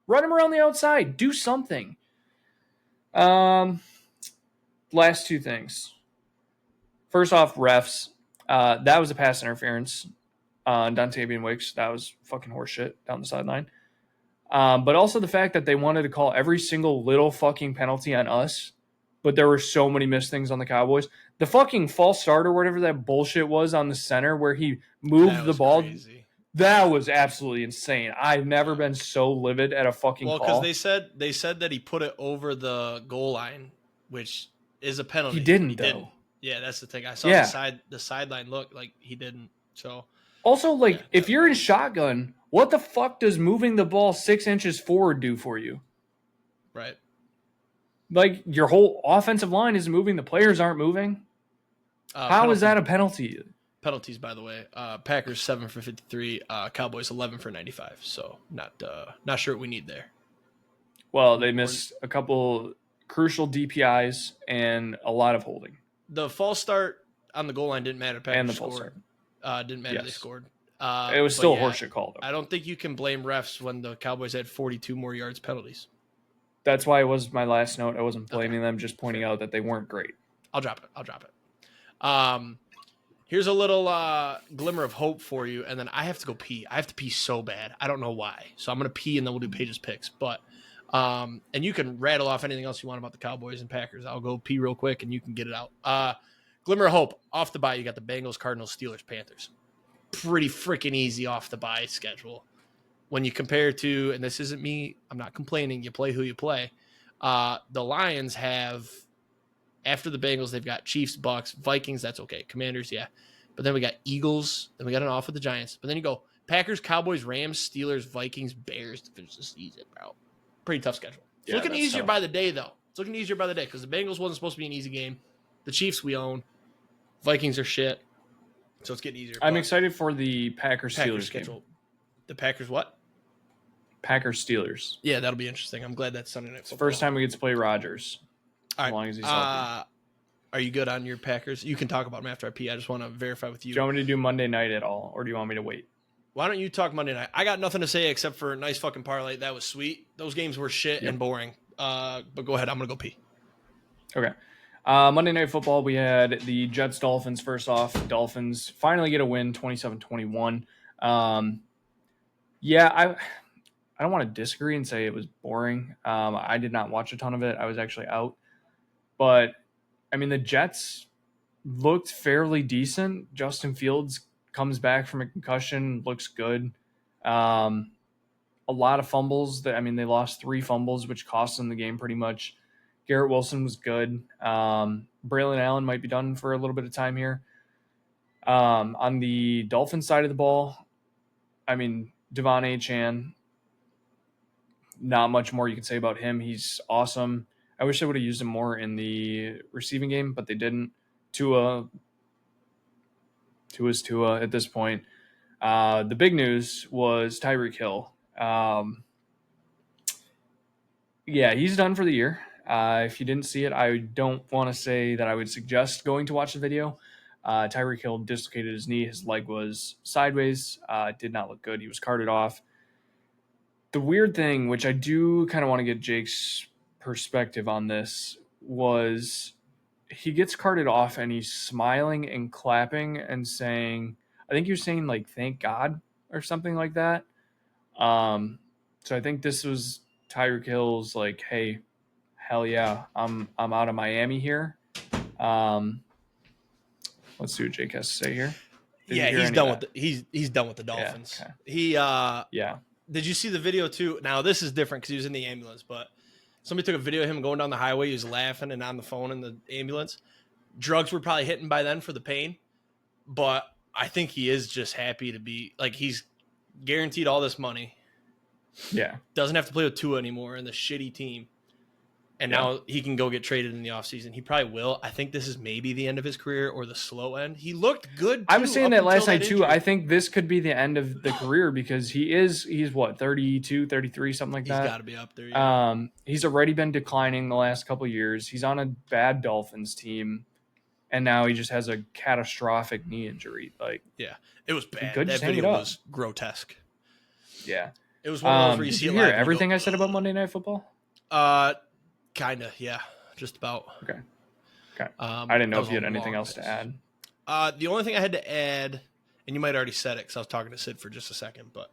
Run him around the outside. Do something. Last 2 things. First off, refs. That was a pass interference on Dontavian Wicks. That was fucking horseshit down the sideline. But also the fact that they wanted to call every single little fucking penalty on us, but there were so many missed things on the Cowboys. The fucking false start or whatever that bullshit was on the center where he moved the ball. Crazy. That was absolutely insane. I've never been so livid at a fucking call. Well, because they said that he put it over the goal line, which is a penalty. He didn't, though. Yeah, that's the thing. I saw the sideline look like he didn't. So also, like, if you're in shotgun, what the fuck does moving the ball 6 inches forward do for you? Right. Like, your whole offensive line is moving. The players aren't moving. How is that a penalty? penalties, by the way. Packers 7 for 53, Cowboys 11 for 95. So not sure what we need there. Well, they missed a couple crucial DPIs and a lot of holding. The false start on the goal line didn't matter. Packers and the false scored. start. Didn't matter. They scored. It was still a horseshit call, though. I don't think you can blame refs when the Cowboys had 42 more yards penalties. That's why it was my last note. I wasn't blaming them, just pointing out that they weren't great. I'll drop it. Here's a little glimmer of hope for you, and then I have to go pee. I have to pee so bad. I don't know why. So I'm going to pee, and then we'll do Paige's picks. But and you can rattle off anything else you want about the Cowboys and Packers. I'll go pee real quick, and you can get it out. Glimmer of hope. Off the bye, you got the Bengals, Cardinals, Steelers, Panthers. Pretty freaking easy off the bye schedule. When you compare to, and this isn't me, I'm not complaining, you play who you play. The Lions have, after the Bengals, they've got Chiefs, Bucks, Vikings, that's okay. Commanders, yeah. But then we got Eagles, then we got an off with the Giants. But then you go Packers, Cowboys, Rams, Steelers, Vikings, Bears to finish the season, bro. Pretty tough schedule. It's looking easier by the day, though. It's looking easier by the day because the Bengals wasn't supposed to be an easy game. The Chiefs we own. Vikings are shit. So it's getting easier. I'm excited for the Packers-Steelers schedule. game. The Packers what? Packers-Steelers. Yeah, that'll be interesting. I'm glad that's Sunday Night Football. It's the first time we get to play Rodgers. All right. As long as he's healthy. Are you good on your Packers? You can talk about them after I pee. I just want to verify with you. Do you want me to do Monday night at all, or do you want me to wait? Why don't you talk Monday night? I got nothing to say except for a nice fucking parlay. That was sweet. Those games were shit and boring. But go ahead. I'm going to go pee. Okay. Monday Night Football, we had the Jets-Dolphins first off. Dolphins finally get a win, 27-21. I don't want to disagree and say it was boring. I did not watch a ton of it. I was actually out. But, I mean, the Jets looked fairly decent. Justin Fields comes back from a concussion, looks good. A lot of fumbles. They lost 3 fumbles, which cost them the game pretty much. Garrett Wilson was good. Braylon Allen might be done for a little bit of time here. On the Dolphins side of the ball, Devon Achane, not much more you can say about him. He's awesome. I wish they would have used him more in the receiving game, but they didn't. Tua's Tua at this point. The big news was Tyreek Hill. He's done for the year. If you didn't see it, I don't want to say that I would suggest going to watch the video. Tyreek Hill dislocated his knee. His leg was sideways. It did not look good. He was carted off. The weird thing, which I do kind of want to get Jake's perspective on this, was he gets carted off and he's smiling and clapping and saying, I think he was saying like, thank God or something like that. So I think this was Tyreek Hill's like, hey, hell yeah, I'm out of Miami here. Let's see what Jake has to say here. He's done with the Dolphins. Yeah, okay. Did you see the video too? Now this is different because he was in the ambulance, but somebody took a video of him going down the highway. He was laughing and on the phone in the ambulance. Drugs were probably hitting by then for the pain, but I think he is just happy to be like, he's guaranteed all this money. Yeah. Doesn't have to play with Tua anymore in the shitty team. And now he can go get traded in the offseason. He probably will. I think this is maybe the end of his career or the slow end. He looked good, too. I was saying that last night, too. I think this could be the end of the career because he's what, 32, 33, something like that? He's got to be up there, yeah. He's already been declining the last couple of years. He's on a bad Dolphins team, and now he just has a catastrophic knee injury. Yeah, it was bad. That video was grotesque. Yeah. It was one of those where you see it live. Everything I said about Monday Night Football? Kind of, yeah. Just about. Okay. I didn't know if you had anything else to add. The only thing I had to add, and you might have already said it because I was talking to Sid for just a second, but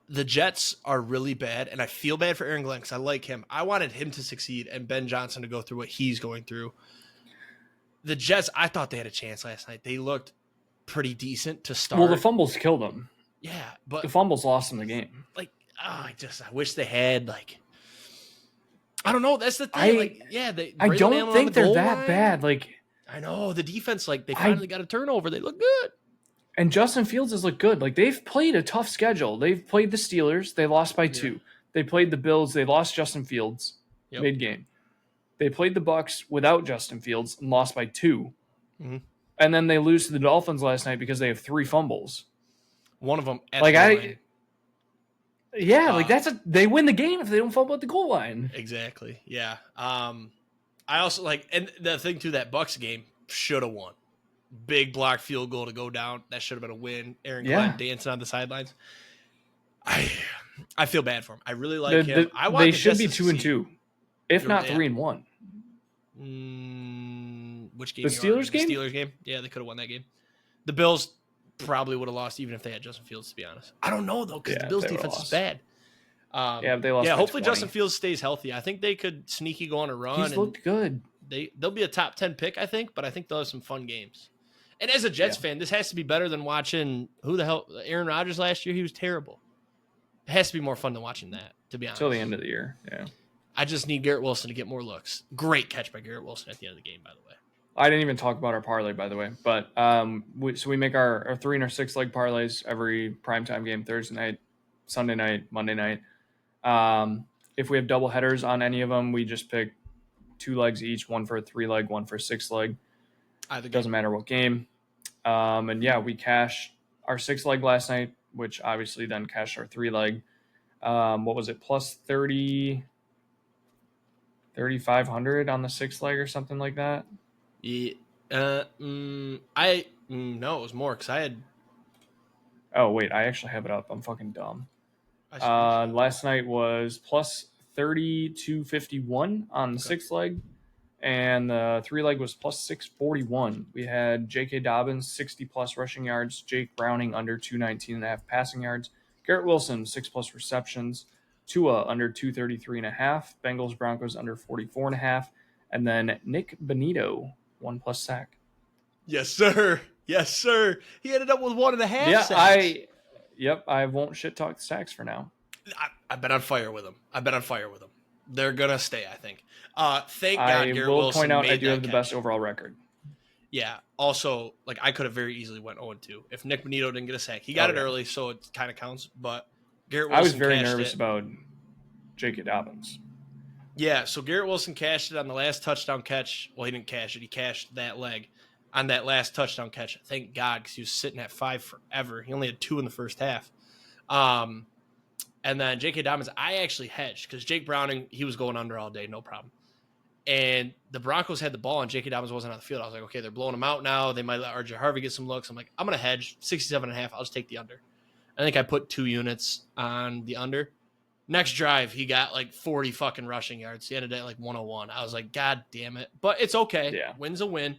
the Jets are really bad, and I feel bad for Aaron Glenn because I like him. I wanted him to succeed and Ben Johnson to go through what he's going through. The Jets, I thought they had a chance last night. They looked pretty decent to start. Well, the fumbles killed them. Yeah, but the fumbles lost them the game. I wish they had I don't know. That's the thing. I don't think they're that bad. I know the defense. They finally got a turnover. They look good. And Justin Fields has looked good. They've played a tough schedule. They've played the Steelers. They lost by 2. They played the Bills. They lost Justin Fields mid-game. They played the Bucks without Justin Fields and lost by 2. Mm-hmm. And then they lose to the Dolphins last night because they have 3 fumbles. One of them at the goal line. Yeah, they win the game if they don't fumble at the goal line. Exactly. Yeah. I also and the thing too, that Bucks game should have won. Big block field goal to go down. That should have been a win. Aaron Glenn dancing on the sidelines. I feel bad for him. I really like him. They should be 2-2, if not 3-1. Which game? The Steelers game? The Steelers game. Yeah, they could have won that game. The Bills probably would have lost even if they had Justin Fields, to be honest. I don't know, though, because the Bills' defense is bad. They lost. Yeah, hopefully Justin Fields stays healthy. I think they could sneaky go on a run. He's looked good. They'll be a top 10 pick, I think, but I think they'll have some fun games. And as a Jets fan, this has to be better than watching Aaron Rodgers last year. He was terrible. It has to be more fun than watching that, to be honest. Till the end of the year, yeah. I just need Garrett Wilson to get more looks. Great catch by Garrett Wilson at the end of the game, by the way. I didn't even talk about our parlay, by the way. But we make our 3 and our 6 leg parlays every primetime game, Thursday night, Sunday night, Monday night. If we have double headers on any of them, we just pick 2 legs each, one for a 3 leg, one for a 6 leg. Doesn't matter what game. We cashed our 6 leg last night, which obviously then cashed our 3 leg. What was it? Plus 3,500 on the 6 leg or something like that. Yeah. No, it was more because I had. Oh wait, I actually have it up. I'm fucking dumb. Last night was plus 3,251 on the 6 leg, and the 3 leg was plus 641. We had J.K. Dobbins 60 plus rushing yards, Jake Browning under 219.5 passing yards, Garrett Wilson 6+ receptions, Tua under 233.5, Bengals Broncos under 44.5, and then Nick Benito 1+ sack. Yes, sir. Yes, sir. He ended up with 1.5 sacks. I won't shit talk the sacks for now. I've been on fire with them. They're gonna stay, I think. Thank God Garrett Wilson. I will point out I do have the best overall record. Yeah. Also, I could have very easily went 0-2 if Nick Benito didn't get a sack. He got it early, so it kind of counts. But Garrett Wilson. I was very nervous about J.K. Dobbins. Yeah. So Garrett Wilson cashed it on the last touchdown catch. Well, he didn't cash it. He cashed that leg on that last touchdown catch. Thank God, because he was sitting at 5 forever. He only had 2 in the first half. And then J.K. Dobbins, I actually hedged because Jake Browning, he was going under all day, no problem. And the Broncos had the ball and J.K. Dobbins wasn't on the field. I was like, okay, they're blowing him out now. They might let R.J. Harvey get some looks. I'm like, I'm going to hedge 67.5. I'll just take the under. I think I put 2 units on the under. Next drive, he got 40 fucking rushing yards. He ended at 101. I was like, God damn it. But it's okay. Yeah. Win's a win.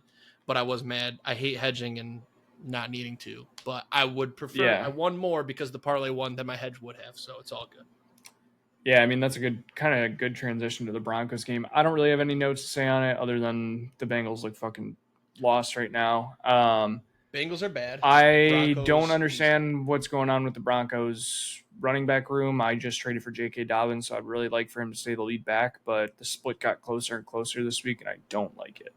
But I was mad. I hate hedging and not needing to. But I would prefer. I won more because the parlay won than my hedge would have. So it's all good. Yeah, I mean, that's a good transition to the Broncos game. I don't really have any notes to say on it other than the Bengals look fucking lost right now. Bengals are bad. I don't understand what's going on with the Broncos running back room. I just traded for J.K. Dobbins, so I'd really like for him to stay the lead back, but the split got closer and closer this week, and I don't like it.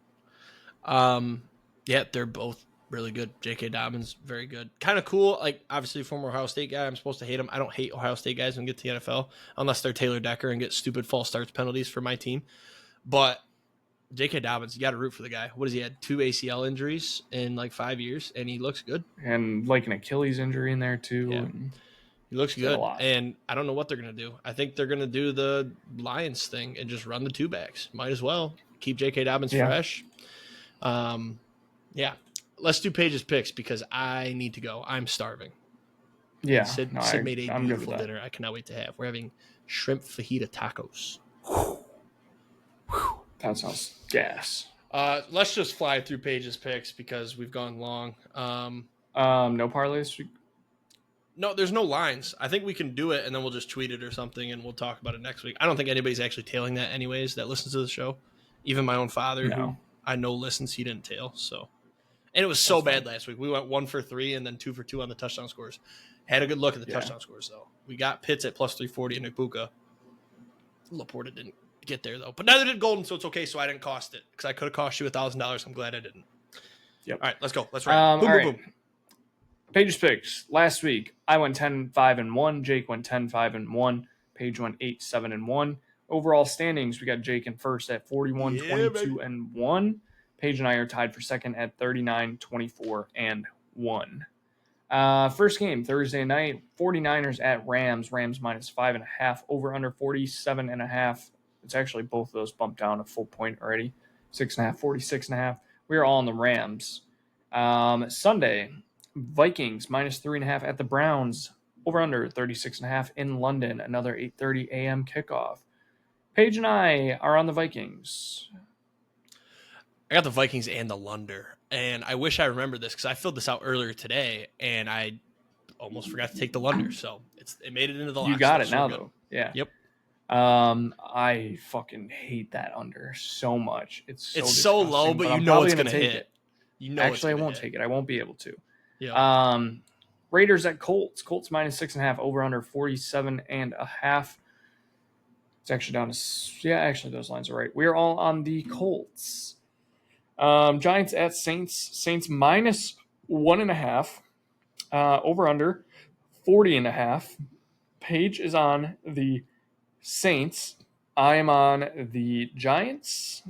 Yeah, they're both really good. J.K. Dobbins, very good. Kind of cool. Obviously, former Ohio State guy. I'm supposed to hate him. I don't hate Ohio State guys when we get to the NFL unless they're Taylor Decker and get stupid false starts penalties for my team. But J.K. Dobbins, you got to root for the guy. What has he had? 2 ACL injuries in 5 years, and he looks good. And an Achilles injury in there too. Yeah. He looks good. And I don't know what they're going to do. I think they're going to do the Lions thing and just run the 2 backs. Might as well keep J.K. Dobbins fresh. Let's do Paige's picks because I need to go. I'm starving. Yeah. Sid made a beautiful dinner I cannot wait to have. We're having shrimp fajita tacos. That sounds gas. Let's just fly through Paige's picks because we've gone long. No parlays? No, there's no lines. I think we can do it and then we'll just tweet it or something and we'll talk about it next week. I don't think anybody's actually tailing that anyways that listens to the show. Even my own father, who I know listens, he didn't tail. So, and it was so bad last week. We went 1 for 3 and then 2 for 2 on the touchdown scores. Had a good look at the touchdown scores though. We got Pitts at plus 340 and Ibuka. Laporta didn't get there though, but neither did Golden, so it's okay. So I didn't cost it because I could have cost you $1,000. I'm glad I didn't. Yep. All right, let's go. Let's ride. Boom. Paige's picks last week. I went 10-5-1. Jake went 10-5-1. Paige went 8-7-1. Overall standings, we got Jake in first at 41-22-1. Paige and I are tied for second at 39, 24, and 1. First game, Thursday night, 49ers at Rams. Rams minus 5.5, over under 47.5. It's actually both of those bumped down a full point already. 6.5, 46.5. We are all on the Rams. Sunday, Vikings minus 3.5 at the Browns. Over under 36.5 in London. Another 8:30 a.m. kickoff. Paige and I are on the Vikings. I got the Vikings and the Lunder. And I wish I remembered this because I filled this out earlier today and I almost forgot to take the Lunder. So it made it into the Locks. You got it now, though. Yeah. Yep. I fucking hate that under so much. It's so low, but you know it's going to hit. Actually, I won't take it. I won't be able to. Yeah. Raiders at Colts. Colts minus 6.5, over under 47.5. It's actually down to, actually those lines are right. We are all on the Colts. Giants at Saints. Saints minus 1.5. Over under 40.5. Paige is on the Saints. I am on the Giants.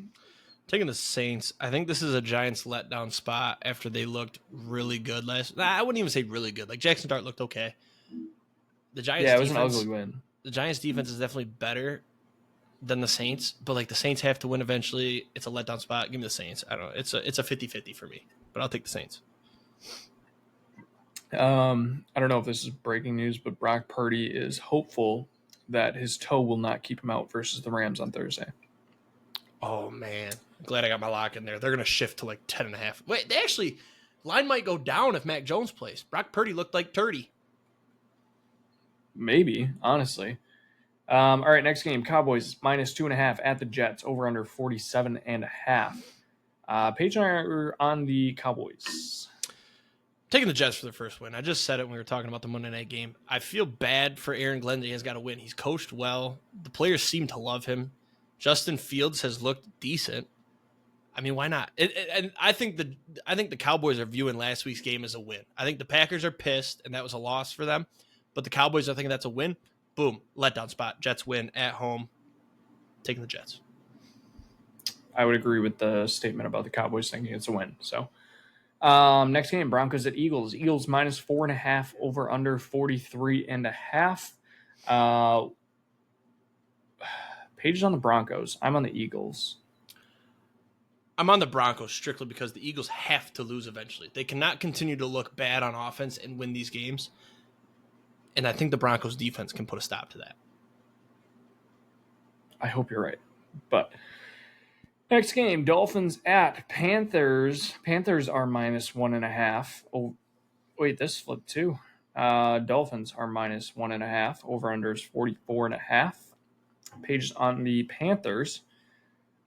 Taking the Saints. I think this is a Giants letdown spot after they looked really good last. I wouldn't even say really good. Like Jackson Dart looked okay. The Giants. Yeah, it was an ugly win. The Giants defense is definitely better than the Saints, but like the Saints have to win eventually. It's a letdown spot. Give me the Saints. I don't know. It's a 50-50 for me, but I'll take the Saints. I don't know if this is breaking news, but Brock Purdy is hopeful that his toe will not keep him out versus the Rams on Thursday. Oh man, glad I got my lock in there. They're gonna shift to like 10.5. Wait, they actually line might go down if Mac Jones plays. Brock Purdy looked like 30. Maybe, honestly. All right, next game, Cowboys minus 2.5 at the Jets, over under 47.5. Paige and I are on the Cowboys. Taking the Jets for the first win. I just said it when we were talking about the Monday night game. I feel bad for Aaron Glenn that he has got to win. He's coached well. The players seem to love him. Justin Fields has looked decent. I mean, why not? And I think the Cowboys are viewing last week's game as a win. I think the Packers are pissed, and that was a loss for them. But the Cowboys are thinking that's a win. Boom, letdown spot. Jets win at home. Taking the Jets. I would agree with the statement about the Cowboys thinking it's a win. So, next game, Broncos at Eagles. Eagles minus 4.5, over under 43.5. Paige is on the Broncos. I'm on the Eagles. I'm on the Broncos strictly because the Eagles have to lose eventually. They cannot continue to look bad on offense and win these games. And I think the Broncos defense can put a stop to that. I hope you're right. But next game, Dolphins at Panthers. Panthers are minus 1.5. Oh, wait, this flipped too. Dolphins are minus 1.5. Over under is 44.5. Pages on the Panthers.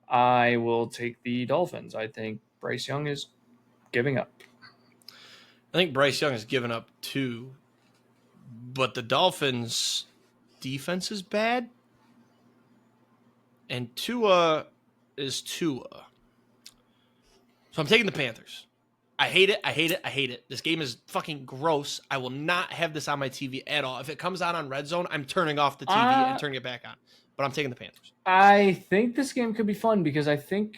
I will take the Dolphins. I think Bryce Young is giving up. I think Bryce Young has given up too. But the Dolphins' defense is bad. And Tua is Tua. So I'm taking the Panthers. I hate it. This game is fucking gross. I will not have this on my TV at all. If it comes on Red Zone, I'm turning off the TV and turning it back on. But I'm taking the Panthers. I think this game could be fun because I think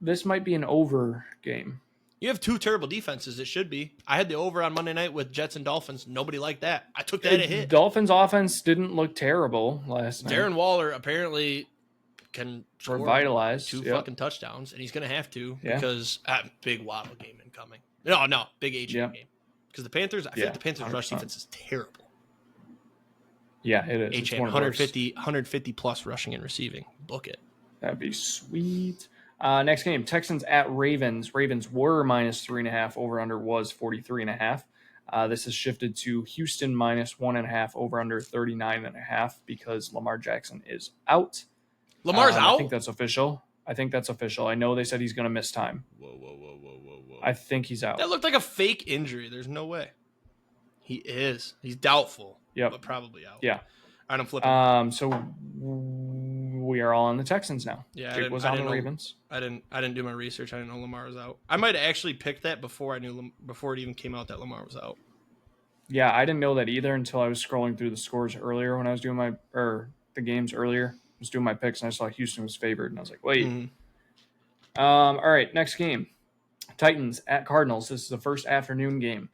this might be an over game. You have two terrible defenses. It should be. I had the over on Monday night with Jets and Dolphins. Nobody liked that. I took that a hit. Dolphins offense didn't look terrible last night. Darren Waller apparently can revitalize two fucking touchdowns, and he's going to have to because big Waddle game incoming. No, big AJ game. Because the Panthers, I feel like the Panthers 100%. Rush defense is terrible. Yeah, it is. AJ 150 plus rushing and receiving. Book it. That'd be sweet. Next game, Texans at Ravens. Ravens were minus 3.5. Over under was 43.5. This has shifted to Houston minus 1.5. Over under 39.5 because Lamar Jackson is out. Lamar's out? I think that's official. I know they said he's going to miss time. Whoa. I think he's out. That looked like a fake injury. There's no way. He is. He's doubtful. Yep. But probably out. Yeah. All right, I'm flipping. So we are all on the Texans now. Yeah, Jake was on the Ravens. I didn't do my research. I didn't know Lamar was out. I might have actually picked that before it even came out that Lamar was out. Yeah, I didn't know that either until I was scrolling through the scores earlier when I was doing the games earlier. I was doing my picks and I saw Houston was favored and I was like, wait. Mm-hmm. All right, next game. Titans at Cardinals. This is the first afternoon game.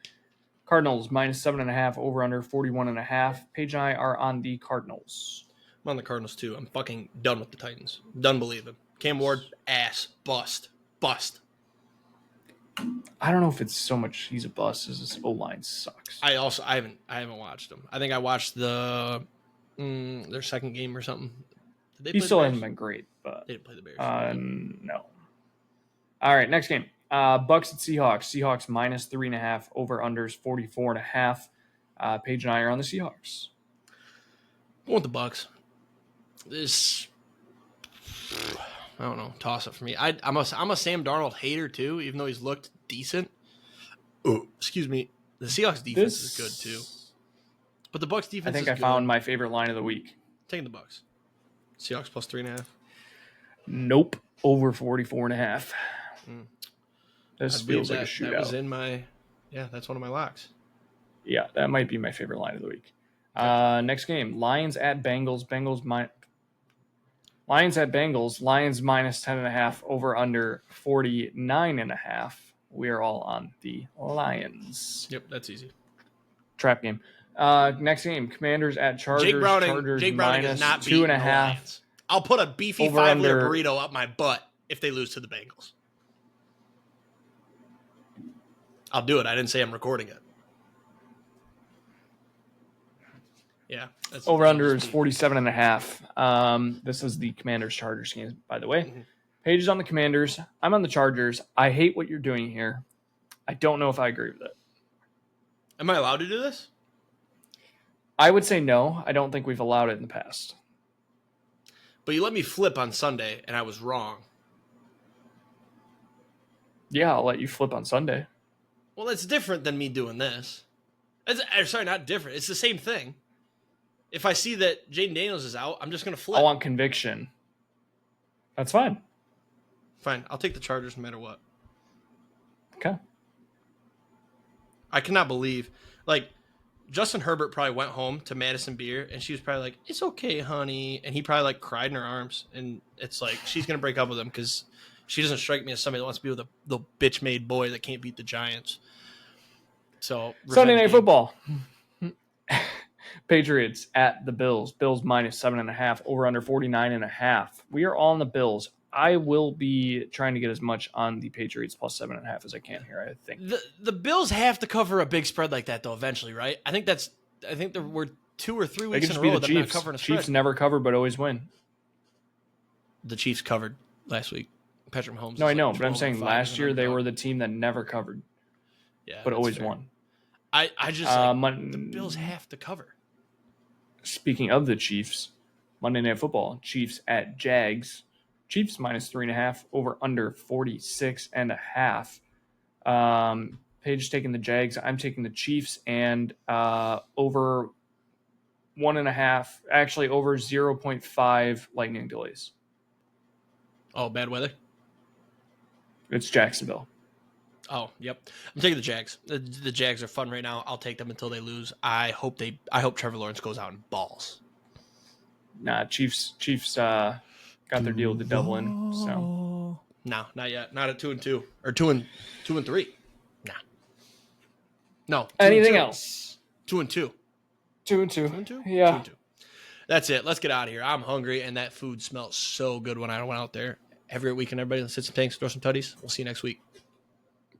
Cardinals minus 7.5, over under 41.5. Paige and I are on the Cardinals. I'm on the Cardinals too. I'm fucking done with the Titans. Done believing. Cam Ward, ass, bust. I don't know if it's so much he's a bust as his O-line sucks. I haven't watched them. I think I watched their second game or something. He still hasn't been great, but they didn't play the Bears. No. All right, next game. Bucks at Seahawks. Seahawks minus 3.5. Over unders 44.5. Paige and I are on the Seahawks. I want the Bucks. I don't know. Toss it for me. I'm a Sam Darnold hater too, even though he's looked decent. Oh, excuse me. The Seahawks defense is good too, but the Bucks defense. I think I found my favorite line of the week. Taking the Bucks. Seahawks plus 3.5. Nope, over 44.5. This feels like a shootout. That was in my. Yeah, that's one of my locks. Yeah, that might be my favorite line of the week. Next game: Lions at Bengals. Lions at Bengals. Lions minus 10.5. Over under 49.5. We are all on the Lions. Yep, that's easy. Trap game. Next game: Commanders at Chargers. Jake Browning minus is not 2.5. I'll put a beefy 5-liter burrito up my butt if they lose to the Bengals. I'll do it. I didn't say I'm recording it. Yeah. Over under is 47.5. This is the Commanders Chargers game, by the way. Mm-hmm. Paige is on the Commanders. I'm on the Chargers. I hate what you're doing here. I don't know if I agree with it. Am I allowed to do this? I would say no. I don't think we've allowed it in the past. But you let me flip on Sunday, and I was wrong. Yeah, I'll let you flip on Sunday. Well, that's different than me doing this. Sorry, not different. It's the same thing. If I see that Jaden Daniels is out, I'm just going to flip. I want conviction. That's fine. Fine. I'll take the Chargers no matter what. Okay. I cannot believe, Justin Herbert probably went home to Madison Beer, and she was probably like, "It's okay, honey," and he probably cried in her arms, and it's like she's gonna break up with him because she doesn't strike me as somebody that wants to be with the bitch-made boy that can't beat the Giants. So Sunday Night Football. Patriots at the Bills. Bills minus 7.5. Over under 49.5. We are all on the Bills. I will be trying to get as much on the Patriots plus 7.5 as I can here, I think. The Bills have to cover a big spread like that, though, eventually, right? I think we're 2 or 3 weeks in a row that not covering a spread. Chiefs never cover but always win. The Chiefs covered last week. Patrick Mahomes. No, I know, but I'm saying last year they were the team that never covered. Yeah, but always won. I just the Bills have to cover. Speaking of the Chiefs, Monday Night Football, Chiefs at Jags. Chiefs minus 3.5, over under 46.5. Paige taking the Jags. I'm taking the Chiefs and over 1.5, actually over 0.5 lightning delays. Oh, bad weather? It's Jacksonville. Oh, yep. I'm taking the Jags. The Jags are fun right now. I'll take them until they lose. I hope Trevor Lawrence goes out and balls. Nah, Chiefs got their deal with the Dublin. So no, not yet. Not at 2-2 or 2-3. Nah. No. Anything else? 2-2. 2-2. Yeah. 2-2. That's it. Let's get out of here. I'm hungry, and that food smells so good when I went out there. Every weekend, everybody. Let's hit some tanks, throw some tutties. We'll see you next week.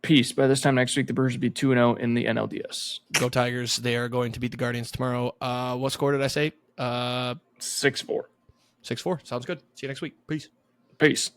Peace. By this time next week, the Brewers will be 2-0 in the NLDS. Go Tigers. They are going to beat the Guardians tomorrow. What score did I say? 6-4. 6-4. Sounds good. See you next week. Peace. Peace.